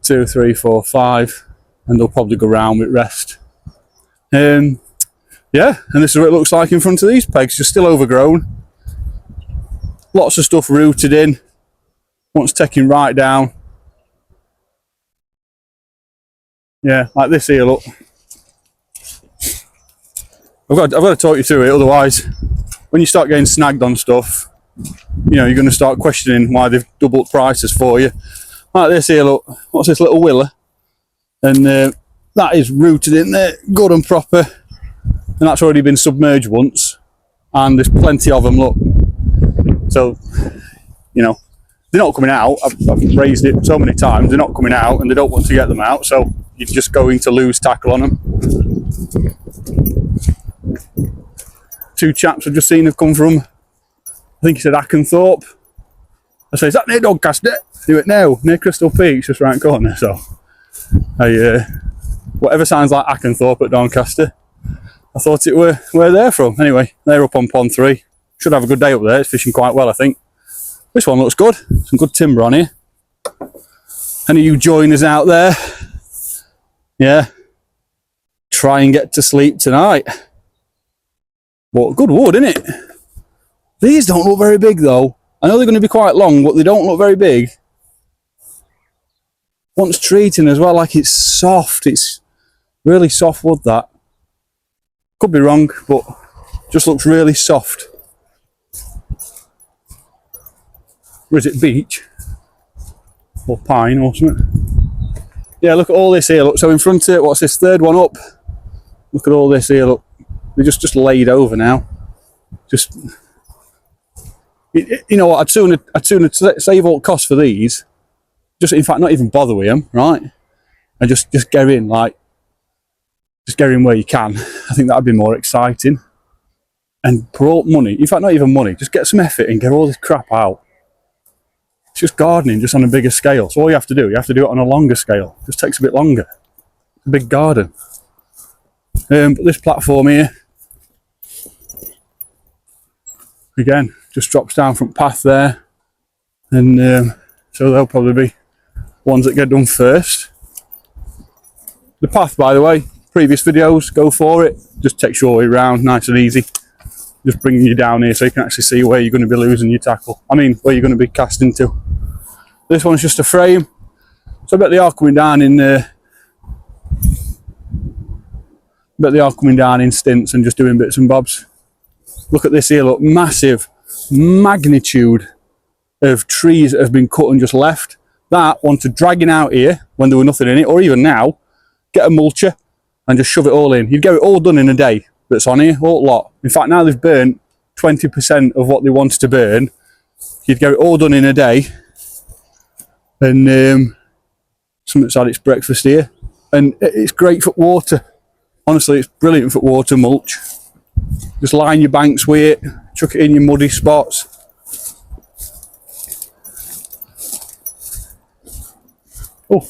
2, 3, 4, 5, and they'll probably go round with rest. Yeah, and this is what it looks like in front of these pegs. Just still overgrown. Lots of stuff rooted in. Once taking right down. Yeah, like this here, look. I've got to talk you through it, otherwise when you start getting snagged on stuff, you know, you're going to start questioning why they've doubled prices for you. Like this here, look. What's this little willer? And that is rooted in there, good and proper. And that's already been submerged once. And there's plenty of them, look. So, you know, they're not coming out. I've raised it so many times. They're not coming out, and they don't want to get them out. So you're just going to lose tackle on them. 2 chaps I've just seen have come from, I think he said Akenthorpe. I say, is that near Doncaster? He went, no, near Crystal Peak, just round the corner. So, whatever sounds like Akenthorpe at Doncaster, I thought it were where they're from. Anyway, they're up on pond 3. Should have a good day up there. It's fishing quite well, I think. This one looks good. Some good timber on here. Any of you joiners out there? Yeah. Try and get to sleep tonight. But good wood, isn't it? These don't look very big though. I know they're going to be quite long, but they don't look very big. Wants treating as well, like it's soft. It's really soft wood, that. Could be wrong, but just looks really soft. Or is it beech? Or pine or something? Yeah, look at all this here. Look, so in front of it, what's this, third one up? Look at all this here, look. They're just laid over now. Just, you know what, I'd sooner save all costs for these. Just, in fact, not even bother with them, right? And just get in, like, just get in where you can. I think that'd be more exciting. And put up money, in fact, not even money, just get some effort and get all this crap out. It's just gardening, just on a bigger scale. So all you have to do it on a longer scale. It just takes a bit longer. It's a big garden. But this platform here, again, just drops down from path there. And so they'll probably be ones that get done first. The path, by the way, previous videos, go for it. Just takes your way around, nice and easy. Just bringing you down here so you can actually see where you're going to be losing your tackle. I mean, where you're going to be casting to. This one's just a frame. So I bet they are coming down in stints and just doing bits and bobs. Look at this here, look, massive magnitude of trees that have been cut and just left. That one to dragging out here when there were nothing in it, or even now, get a mulcher and just shove it all in. You'd get it all done in a day that's on here, all lot. In fact, now they've burnt 20% of what they wanted to burn. You'd get it all done in a day. And something's had its breakfast here. And it's great for water. Honestly, it's brilliant for water mulch. Just line your banks with it, chuck it in your muddy spots. Oh,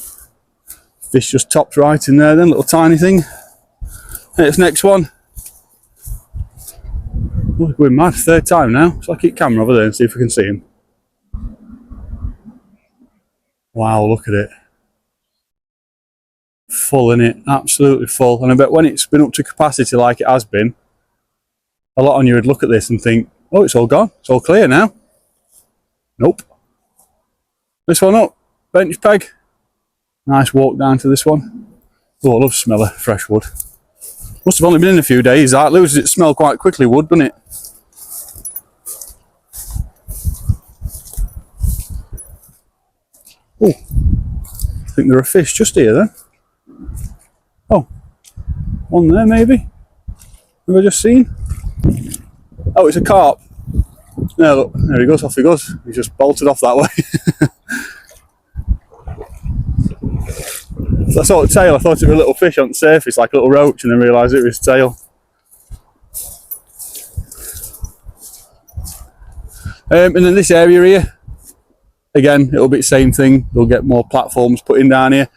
fish just topped right in there then, little tiny thing. And this next one. Oh, going mad, third time now. So I'll keep camera over there and see if we can see him. Wow, look at it. Full in it, absolutely full. And I bet when it's been up to capacity like it has been, a lot of you would look at this and think, oh, it's all gone, it's all clear now. Nope. This one up, bench peg. Nice walk down to this one. Oh, I love the smell of fresh wood. Must have only been in a few days. That loses its smell quite quickly, wood, doesn't it? Oh, I think there are fish just here then. Oh, one there maybe. Have I just seen? Oh, it's a carp. No, look, there he goes, off he goes. He's just bolted off that way. I saw the tail, I thought it was a little fish on the surface, like a little roach, and then realised it was his tail. And then this area here, again, it'll be the same thing. They'll get more platforms put in down here.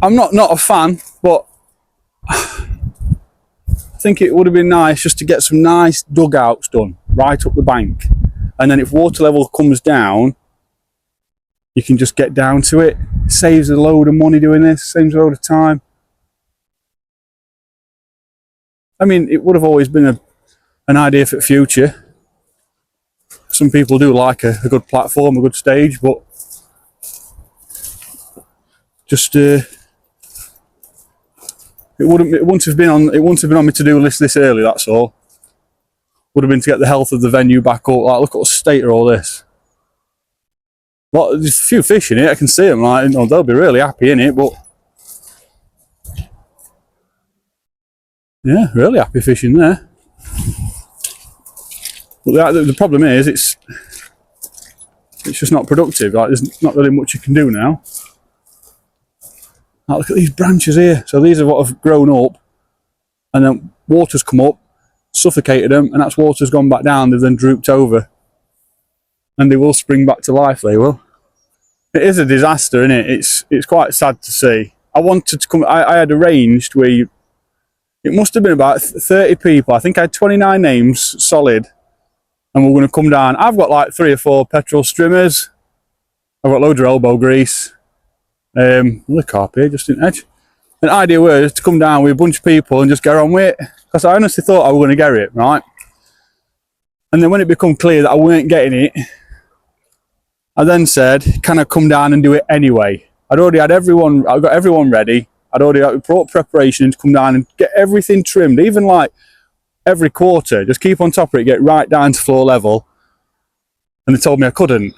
I'm not a fan, but I think it would have been nice just to get some nice dugouts done right up the bank. And then if water level comes down, you can just get down to it. Saves a load of money doing this, saves a load of time. I mean, it would have always been an idea for the future. Some people do like a good platform, a good stage, but just it wouldn't have been on my to-do list this early, that's all. Would have been to get the health of the venue back up. Like, look at the state of all this. Well, there's a few fish in it, I can see them, like, you know, they'll be really happy in it, but yeah, really happy fish in there. But the problem is, it's just not productive, like, there's not really much you can do now. Like, look at these branches here. So these are what have grown up, and then water's come up, suffocated them, and that's water's gone back down, they've then drooped over. And they will spring back to life, they will. It is a disaster, isn't it? It's quite sad to see. I wanted to come, I had arranged where it must have been about 30 people. I think I had 29 names solid and we're going to come down. I've got like 3 or 4 petrol streamers. I've got loads of elbow grease. The carp here just in edge. An idea was to come down with a bunch of people and just get on with it, because I honestly thought I was going to get it, right? And then when it became clear that I weren't getting it, I then said, can I come down and do it anyway? I'd already had everyone, I got everyone ready. I'd already brought preparation to come down and get everything trimmed, even like every quarter, just keep on top of it, get right down to floor level. And they told me I couldn't.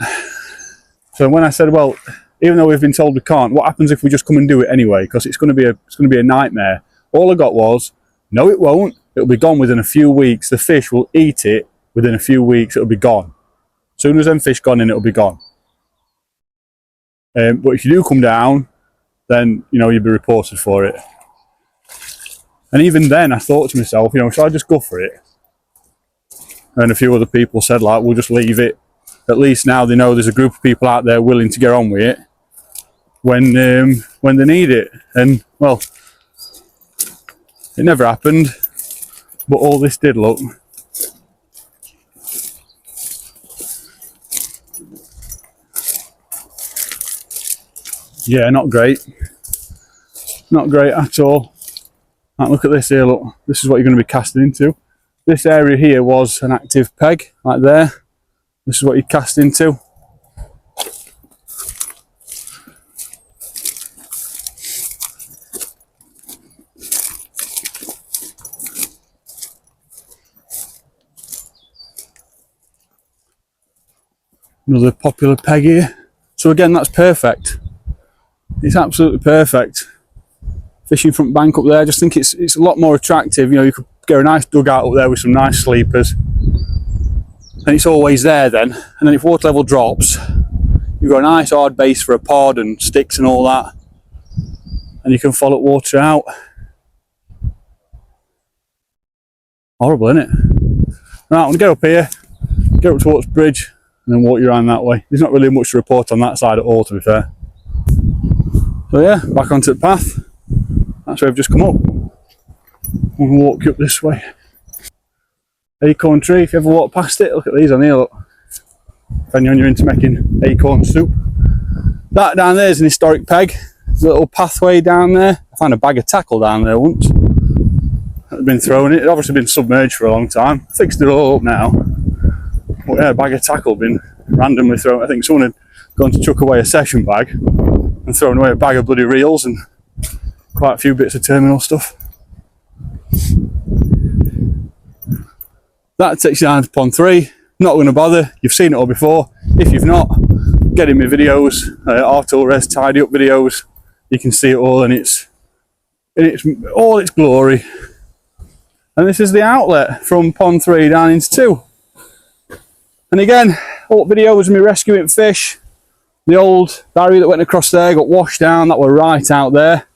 So when I said, well, even though we've been told we can't, what happens if we just come and do it anyway? Because it's going to be a nightmare. All I got was, no, it won't. It'll be gone within a few weeks. The fish will eat it within a few weeks. It'll be gone. As soon as them fish gone in, it'll be gone. But if you do come down, then you know you'll be reported for it. And even then, I thought to myself, you know, should I just go for it? And a few other people said, like, we'll just leave it. At least now they know there's a group of people out there willing to get on with it when they need it. And well, it never happened, but all this did look. Yeah, not great. Not great at all. Right, look at this here, look. This is what you're going to be casting into. This area here was an active peg, like there. This is what you cast into. Another popular peg here. So again, that's perfect. It's absolutely perfect. Fishing front bank up there, I just think it's a lot more attractive. You know, you could get a nice dugout up there with some nice sleepers. And it's always there then. And then if water level drops, you've got a nice hard base for a pod and sticks and all that. And you can follow water out. Horrible, isn't it? Right, I'm going to get up here, get up towards bridge, and then walk you around that way. There's not really much to report on that side at all, to be fair. So yeah, back onto the path. That's where I've just come up. I'm going to walk you up this way. Acorn tree, if you ever walk past it, look at these on here, look. Depending on you're into making acorn soup. That down there is an historic peg. There's a little pathway down there. I found a bag of tackle down there once. That had been thrown in. It had obviously been submerged for a long time. Fixed it all up now. But yeah, a bag of tackle had been randomly thrown. I think someone had gone to chuck away a session bag and thrown away a bag of bloody reels and quite a few bits of terminal stuff. That takes you down to pond 3. Not going to bother. You've seen it all before. If you've not, get in my videos, Harthill Res tidy up videos. You can see it all in its all its glory. And this is the outlet from pond 3 down into 2. And again, all videos of me rescuing fish. The old barrier that went across there got washed down. That were right out there.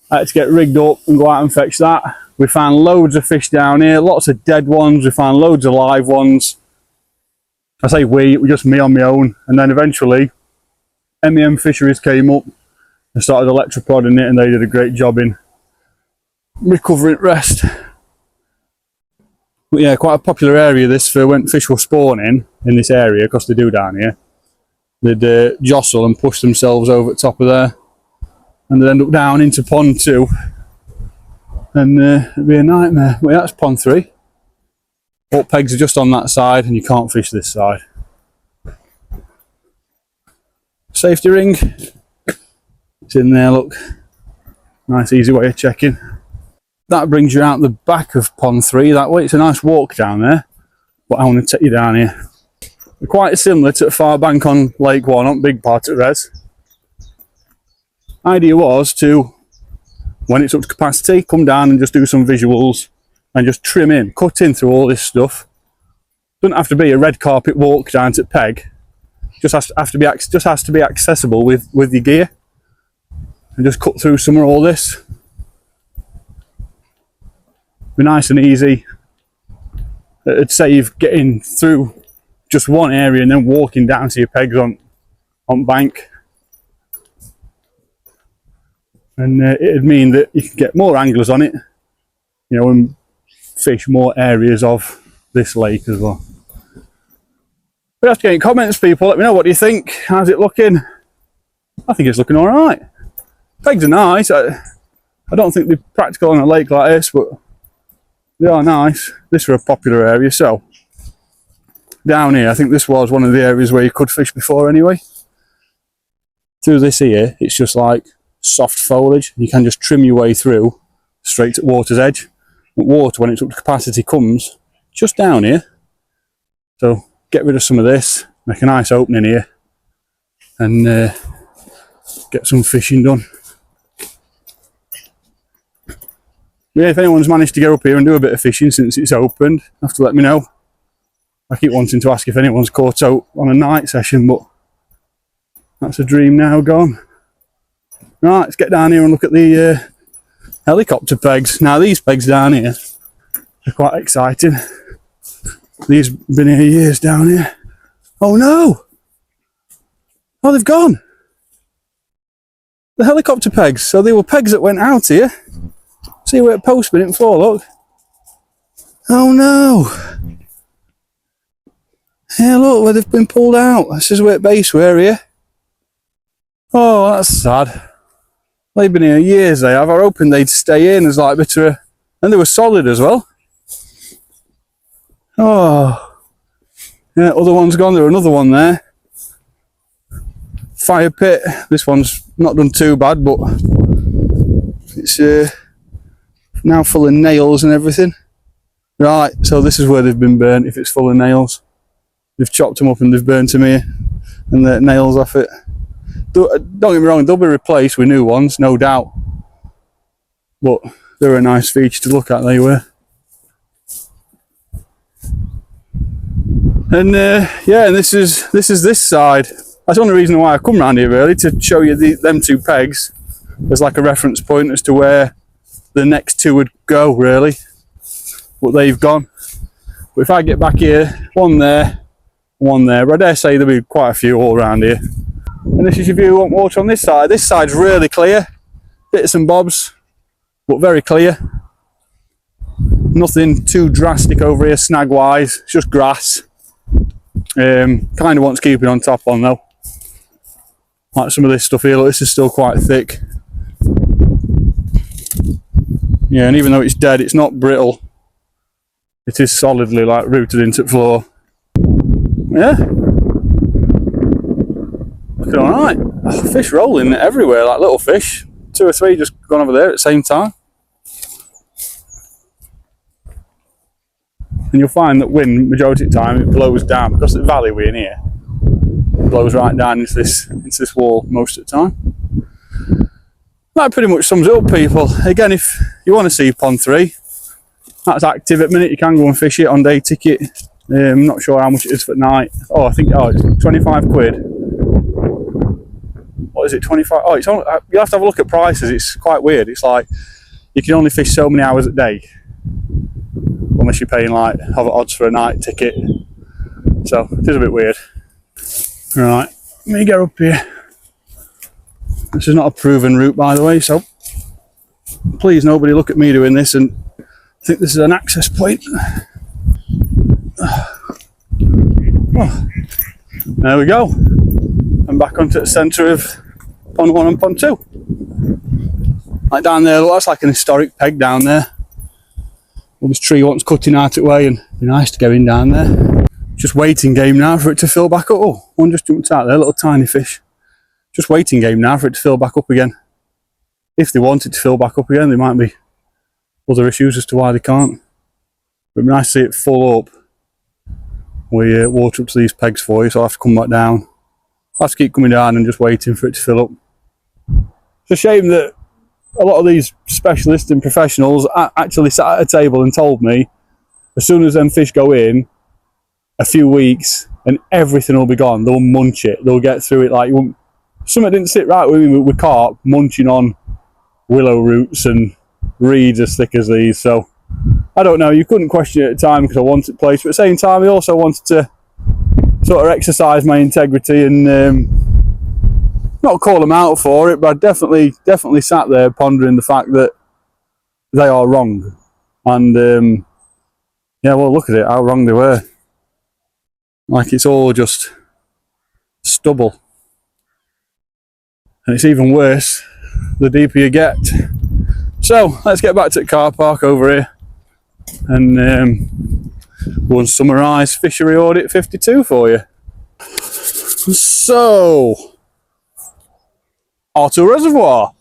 I had to get rigged up and go out and fetch that. We found loads of fish down here, lots of dead ones. We found loads of live ones. I say we, it was just me on my own. And then eventually, MEM Fisheries came up and started electroprodding it, and they did a great job in recovering rest. But yeah, quite a popular area this for when fish were spawning in this area, because they do down here. They'd jostle and push themselves over the top of there, and they'd end up down into pond 2. And it'd be a nightmare. Well, that's pond 3. All pegs are just on that side, and you can't fish this side. Safety ring. It's in there, look. Nice, easy way of checking. That brings you out the back of pond 3 that way. It's a nice walk down there, but I want to take you down here. They're quite similar to the far bank on Lake 1, on big part of Res. Idea was to, when it's up to capacity, come down and just do some visuals and just trim in, cut in through all this stuff. Doesn't have to be a red carpet walk down to peg. Just has to be accessible with your gear, and just cut through some of all this. Be nice and easy. It'd save getting through just one area and then walking down to your pegs on bank. And it'd mean that you can get more anglers on it, you know, and fish more areas of this lake as well. We have to get any comments, people. Let me know, what do you think? How's it looking? I think it's looking all right. Pegs are nice. I don't think they're practical on a lake like this, but they are nice. This is a popular area, so down here, I think this was one of the areas where you could fish before anyway. Through this here, it's just like soft foliage. You can just trim your way through straight to water's edge. But water, when it's up to capacity, comes just down here. So get rid of some of this, make a nice opening here, and get some fishing done. Yeah, if anyone's managed to get up here and do a bit of fishing since it's opened, have to let me know. I keep wanting to ask if anyone's caught out on a night session, but that's a dream now gone. Right, let's get down here and look at the helicopter pegs. Now these pegs down here are quite exciting. These have been here years down here. Oh no! Oh, they've gone! The helicopter pegs. So they were pegs that went out here. See where it postman didn't fall, look. Oh no! Yeah, look where they've been pulled out. This is where base were here. Oh, that's sad. They've been here years, they have. I was hoping they'd stay in as like a bit of a... And they were solid as well. Oh. Yeah, other one's gone. There's another one there. Fire pit. This one's not done too bad, but it's now full of nails and everything. Right, so this is where they've been burnt if it's full of nails. They've chopped them up and they've burnt them here and the nails off it. Don't get me wrong, they'll be replaced with new ones, no doubt. But they're a nice feature to look at, they were. And yeah, and this is this side. That's the only reason why I come around here really, to show you them two pegs as like a reference point as to where the next two would go really. But they've gone. But if I get back here, one there, one there, but I dare say there'll be quite a few all around here. And this is your view on water on this side. This side's really clear, bits and bobs, but very clear. Nothing too drastic over here snag wise, it's just grass. Kind of wants keeping on top on though. Like some of this stuff here, look, this is still quite thick. Yeah, and even though it's dead, it's not brittle. It is solidly like rooted into the floor. Yeah. Looking alright. Oh, fish rolling everywhere, like little fish. 2 or 3 just gone over there at the same time. And you'll find that wind, majority of the time, it blows down because of the valley we're in here. It blows right down into this wall most of the time. That pretty much sums it up, people. Again, if you want to see Pond 3, that's active at the minute. You can go and fish it on day ticket. I'm not sure how much it is for night. Oh, I think it's 25 quid. What is it, 25? Oh, it's only, you'll have to have a look at prices. It's quite weird. It's like you can only fish so many hours a day unless you're paying like other odds for a night ticket. So it is a bit weird. Right, let me get up here. This is not a proven route, by the way, so please nobody look at me doing this and think this is an access point. Oh, there we go. I'm back onto the centre of Pond 1 and Pond 2. Like down there, look, that's like an historic peg down there. Well, this tree wants cutting out of the way, and it'd be nice to go in down there. Just waiting game now for it to fill back up. Oh, one just jumped out there, little tiny fish. Just waiting game now for it to fill back up again. If they want it to fill back up again, there might be other issues as to why they can't. But it'd be nice to see it full up. We water up to these pegs for you, so I'll have to come back down. I'll have to keep coming down and just waiting for it to fill up. It's a shame that a lot of these specialists and professionals actually sat at a table and told me as soon as them fish go in, a few weeks and everything will be gone. They'll munch it, they'll get through it like you won't. Something didn't sit right with me with carp munching on willow roots and reeds as thick as these. So I don't know, you couldn't question it at the time because I wanted place, but at the same time I also wanted to sort of exercise my integrity and not call them out for it, but I definitely sat there pondering the fact that they are wrong. And yeah, well, look at it, how wrong they were. Like it's all just stubble. And it's even worse the deeper you get. So let's get back to the car park over here and go and summarise Fishery Audit 52 for you. So, Harthill Reservoir.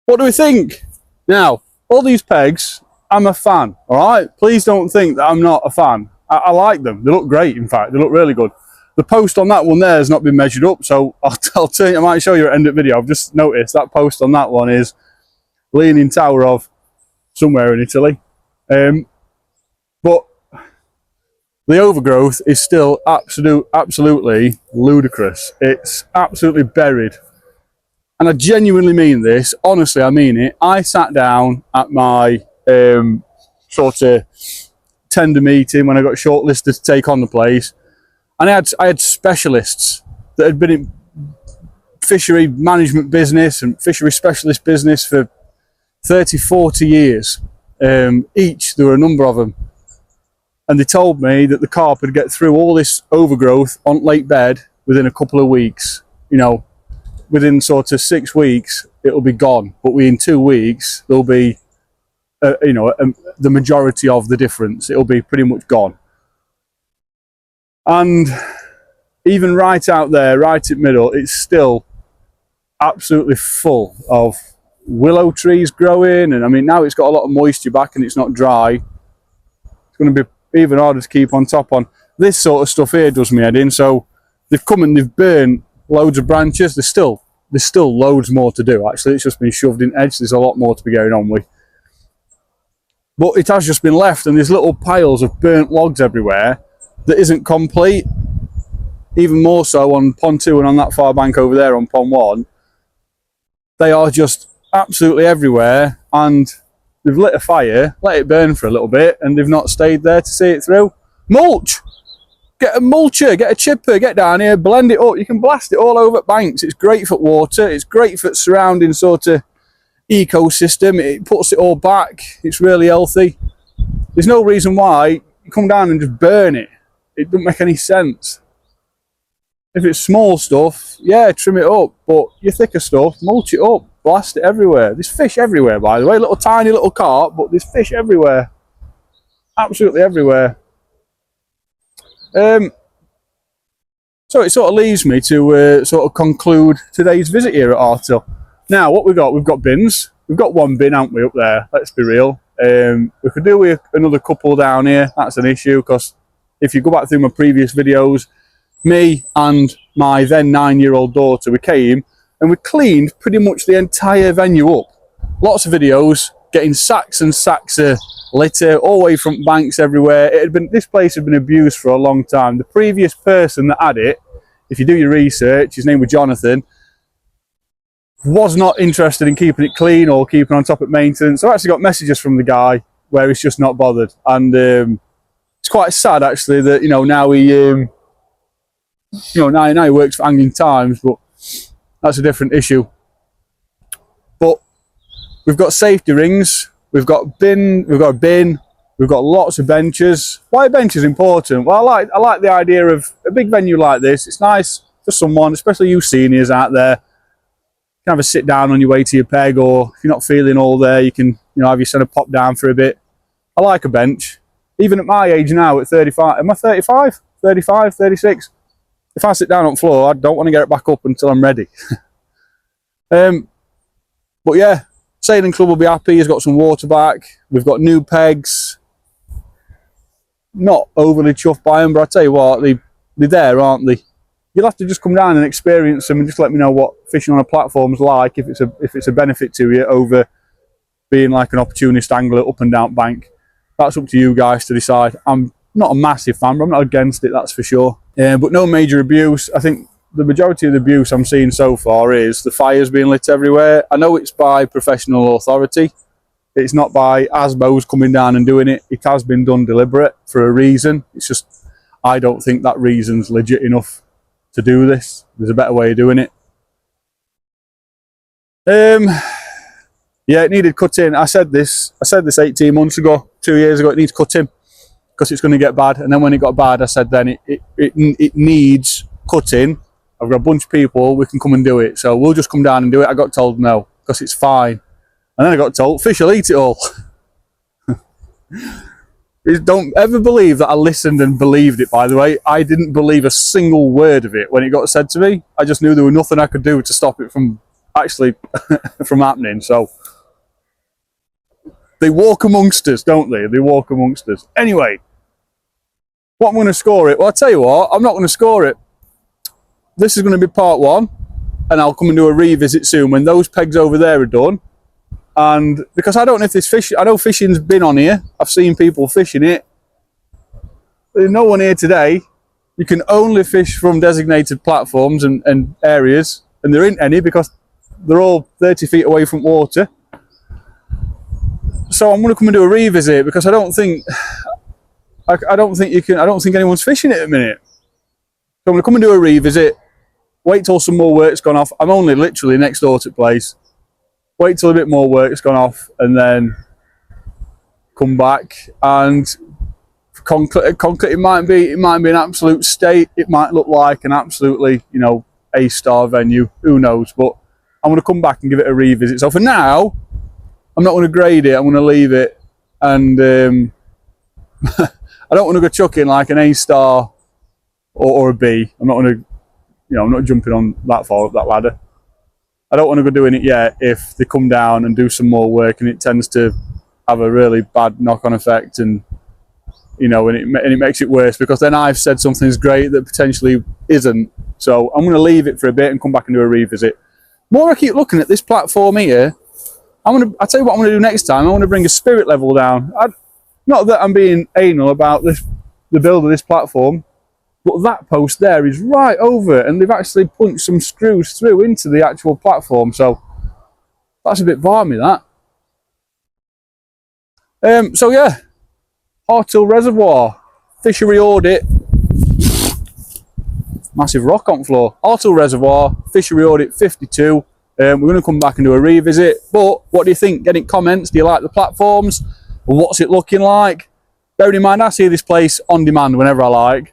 What do we think? Now, all these pegs, I'm a fan, alright? Please don't think that I'm not a fan. I like them. They look great, in fact. They look really good. The post on that one there has not been measured up, so I'll tell you, I might show you at the end of the video. I've just noticed that post on that one is Leaning Tower of somewhere in Italy. But the overgrowth is still absolutely ludicrous. It's absolutely buried. And I genuinely mean this. Honestly, I mean it. I sat down at my sort of tender meeting when I got shortlisted to take on the place. And I had specialists that had been in fishery management business and fishery specialist business for 30, 40 years. Each, there were a number of them. And they told me that the carp would get through all this overgrowth on Lakebed within a couple of weeks. You know, within sort of 6 weeks, it'll be gone. But within 2 weeks, there'll be, the majority of the difference. It'll be pretty much gone. And even right out there, right in the middle, it's still absolutely full of willow trees growing. And I mean, now it's got a lot of moisture back and it's not dry. It's going to be even harder to keep on top on. This sort of stuff here does me head in. So they've come and they've burned loads of branches. There's still loads more to do. Actually, it's just been shoved in edge. There's a lot more to be going on with. But it has just been left, and there's little piles of burnt logs everywhere that isn't complete. Even more so on Pond 2 and on that far bank over there on Pond 1. They are just absolutely everywhere, and they've lit a fire, let it burn for a little bit, and they've not stayed there to see it through. Mulch! Get a mulcher, get a chipper, get down here, blend it up. You can blast it all over banks. It's great for water. It's great for surrounding sort of ecosystem. It puts it all back. It's really healthy. There's no reason why you come down and just burn it. It doesn't make any sense. If it's small stuff, yeah, trim it up. But your thicker stuff, mulch it up, blast it everywhere. There's fish everywhere, by the way. Little tiny little carp, but there's fish everywhere. Absolutely everywhere. So it sort of leaves me to sort of conclude today's visit here at Harthill. Now, what we've got bins. We've got one bin, haven't we, up there? Let's be real. We could do with another couple down here. That's an issue, because if you go back through my previous videos, me and my then 9-year-old daughter, we came and we cleaned pretty much the entire venue up. Lots of videos, getting sacks and sacks of litter, all the way from banks everywhere. This place had been abused for a long time. The previous person that had it, if you do your research, his name was Jonathan, was not interested in keeping it clean or keeping on top of maintenance. I've actually got messages from the guy where he's just not bothered, and it's quite sad actually that now he now he works for Hanging Times, but that's a different issue. But we've got safety rings, we've got a bin, we've got lots of benches. Why are benches important? Well, I like the idea of a big venue like this. It's nice for someone, especially you seniors out there. You can have a sit down on your way to your peg, or if you're not feeling all there, you can have your son pop down for a bit. I like a bench. Even at my age now, at 35, am I 35? 35, 36? If I sit down on the floor, I don't want to get it back up until I'm ready. But yeah, Sailing Club will be happy. He's got some water back. We've got new pegs. Not overly chuffed by them, but I tell you what, they're there, aren't they? You'll have to just come down and experience them and just let me know what fishing on a platform's like, if it's a benefit to you over being like an opportunist angler up and down bank. That's up to you guys to decide. I'm not a massive fan, but I'm not against it, that's for sure. But no major abuse. I think the majority of the abuse I'm seeing so far is the fires being lit everywhere. I know it's by professional authority. It's not by ASBOs coming down and doing it. It has been done deliberate for a reason. It's just, I don't think that reason's legit enough to do this. There's a better way of doing it. Yeah, it needed cutting. I said this 18 months ago, 2 years ago, it needs cutting. because it's going to get bad. And then when it got bad, I said then it needs cutting. I've got a bunch of people, we can come and do it. So we'll just come down and do it. I got told no, because it's fine. And then I got told, fish will eat it all. Don't ever believe that I listened and believed it, by the way. I didn't believe a single word of it when it got said to me. I just knew there was nothing I could do to stop it from actually from happening. So they walk amongst us, don't they? They walk amongst us. Anyway, what I'm going to score it? Well, I'll tell you what, I'm not going to score it. This is going to be part 1, and I'll come and do a revisit soon when those pegs over there are done. And because I don't know if this fish, I know fishing's been on here. I've seen people fishing it. There's no one here today. You can only fish from designated platforms and areas, and there ain't any because they're all 30 feet away from water. So I'm going to come and do a revisit because I don't think anyone's fishing it at the minute. So I'm going to come and do a revisit. Wait till some more work's gone off. I'm only literally next door to the place. Wait till a bit more work's gone off and then come back. And concrete, it might be an absolute state. It might look like an absolutely, you know, A-star venue. Who knows? But I'm going to come back and give it a revisit. So for now, I'm not going to grade it. I'm going to leave it. And I don't want to go chucking like an A-star or a B. I'm not going to, you know, I'm not jumping on that far up that ladder. I don't want to go doing it yet if they come down and do some more work and it tends to have a really bad knock-on effect, and you know, and it makes it worse because then I've said something's great that potentially isn't. So I'm going to leave it for a bit and come back and do a revisit. More I keep looking at this platform here, I'll tell you what I'm going to do next time. I want to bring a spirit level down. Not that I'm being anal about the build of this platform, but that post there is right over, and they've actually punched some screws through into the actual platform. So that's a bit balmy, that. So yeah, Harthill Reservoir, Fishery Audit, massive rock on floor. Harthill Reservoir, Fishery Audit 52. We're going to come back and do a revisit. But what do you think? Get in comments. Do you like the platforms? What's it looking like? Bearing in mind, I see this place on demand whenever I like.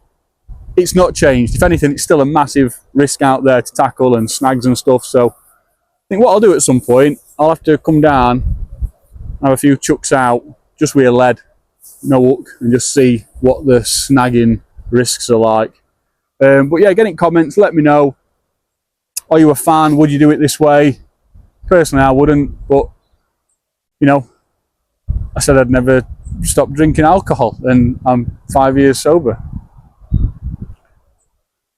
It's not changed. If anything, it's still a massive risk out there to tackle and snags and stuff. So I think what I'll do at some point, I'll have to come down, have a few chucks out, just with a lead, no hook, and just see what the snagging risks are like. But yeah, get in comments, let me know. Are you a fan? Would you do it this way? Personally, I wouldn't, but you know, I said I'd never stop drinking alcohol, and I'm 5 years sober.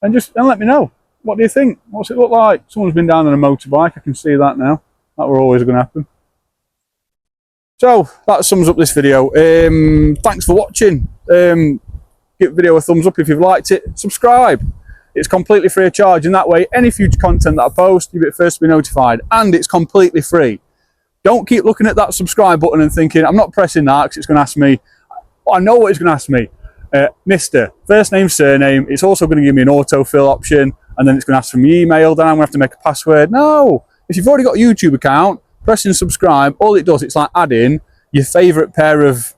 And let me know. What do you think? What's it look like? Someone's been down on a motorbike. I can see that now. That were always going to happen. So that sums up this video. Thanks for watching. Give the video a thumbs up if you've liked it. Subscribe. It's completely free of charge, and that way any future content that I post, you'll be first to be notified, and it's completely free. Don't keep looking at that subscribe button and thinking, I'm not pressing that because it's going to ask me. I know what it's going to ask me. Mr. First name, surname. It's also going to give me an autofill option, and then it's going to ask for my email. Then I'm going to have to make a password. No, if you've already got a YouTube account, pressing subscribe, all it does, it's like adding your favourite pair of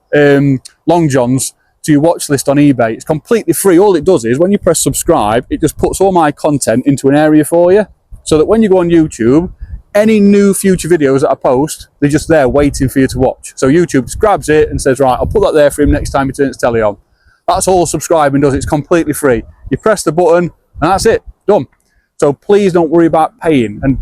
long johns to your watch list on eBay. It's completely free. All it does is when you press subscribe, it just puts all my content into an area for you, so that when you go on YouTube, any new future videos that I post, they're just there waiting for you to watch. So YouTube just grabs it and says, right, I'll put that there for him next time he turns telly on. That's all subscribing does. It's completely free. You press the button and that's it, done. So please don't worry about paying, and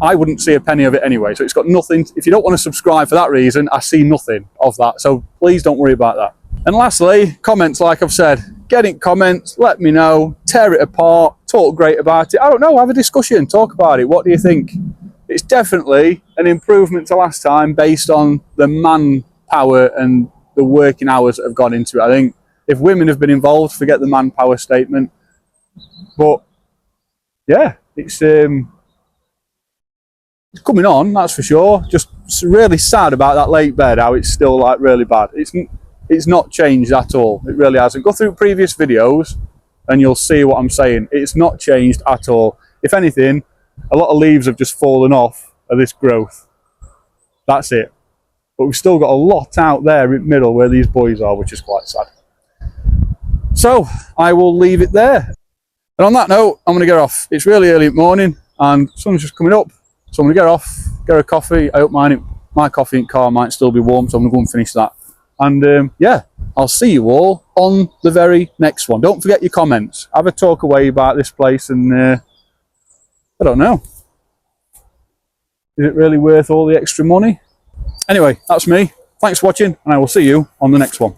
I wouldn't see a penny of it anyway. So it's got nothing. If you don't want to subscribe for that reason, I see nothing of that. So please don't worry about that. And lastly, comments, like I've said, get in comments, let me know, tear it apart, talk great about it. I don't know, have a discussion, talk about it. What do you think? It's definitely an improvement to last time based on the manpower and the working hours that have gone into it. I think if women have been involved, forget the manpower statement. But yeah, it's coming on, that's for sure. Just really sad about that lake bed, how it's still like really bad. It's not changed at all. It really hasn't. Go through previous videos and you'll see what I'm saying. It's not changed at all. If anything, a lot of leaves have just fallen off of this growth. That's it. But we've still got a lot out there in the middle where these boys are, which is quite sad. So I will leave it there. And on that note, I'm going to get off. It's really early in the morning and sun's just coming up. So I'm going to get off, get a coffee. I hope my coffee in car might still be warm, so I'm going to go and finish that. And yeah, I'll see you all on the very next one. Don't forget your comments. Have a talk away about this place, and I don't know. Is it really worth all the extra money? Anyway, that's me. Thanks for watching, and I will see you on the next one.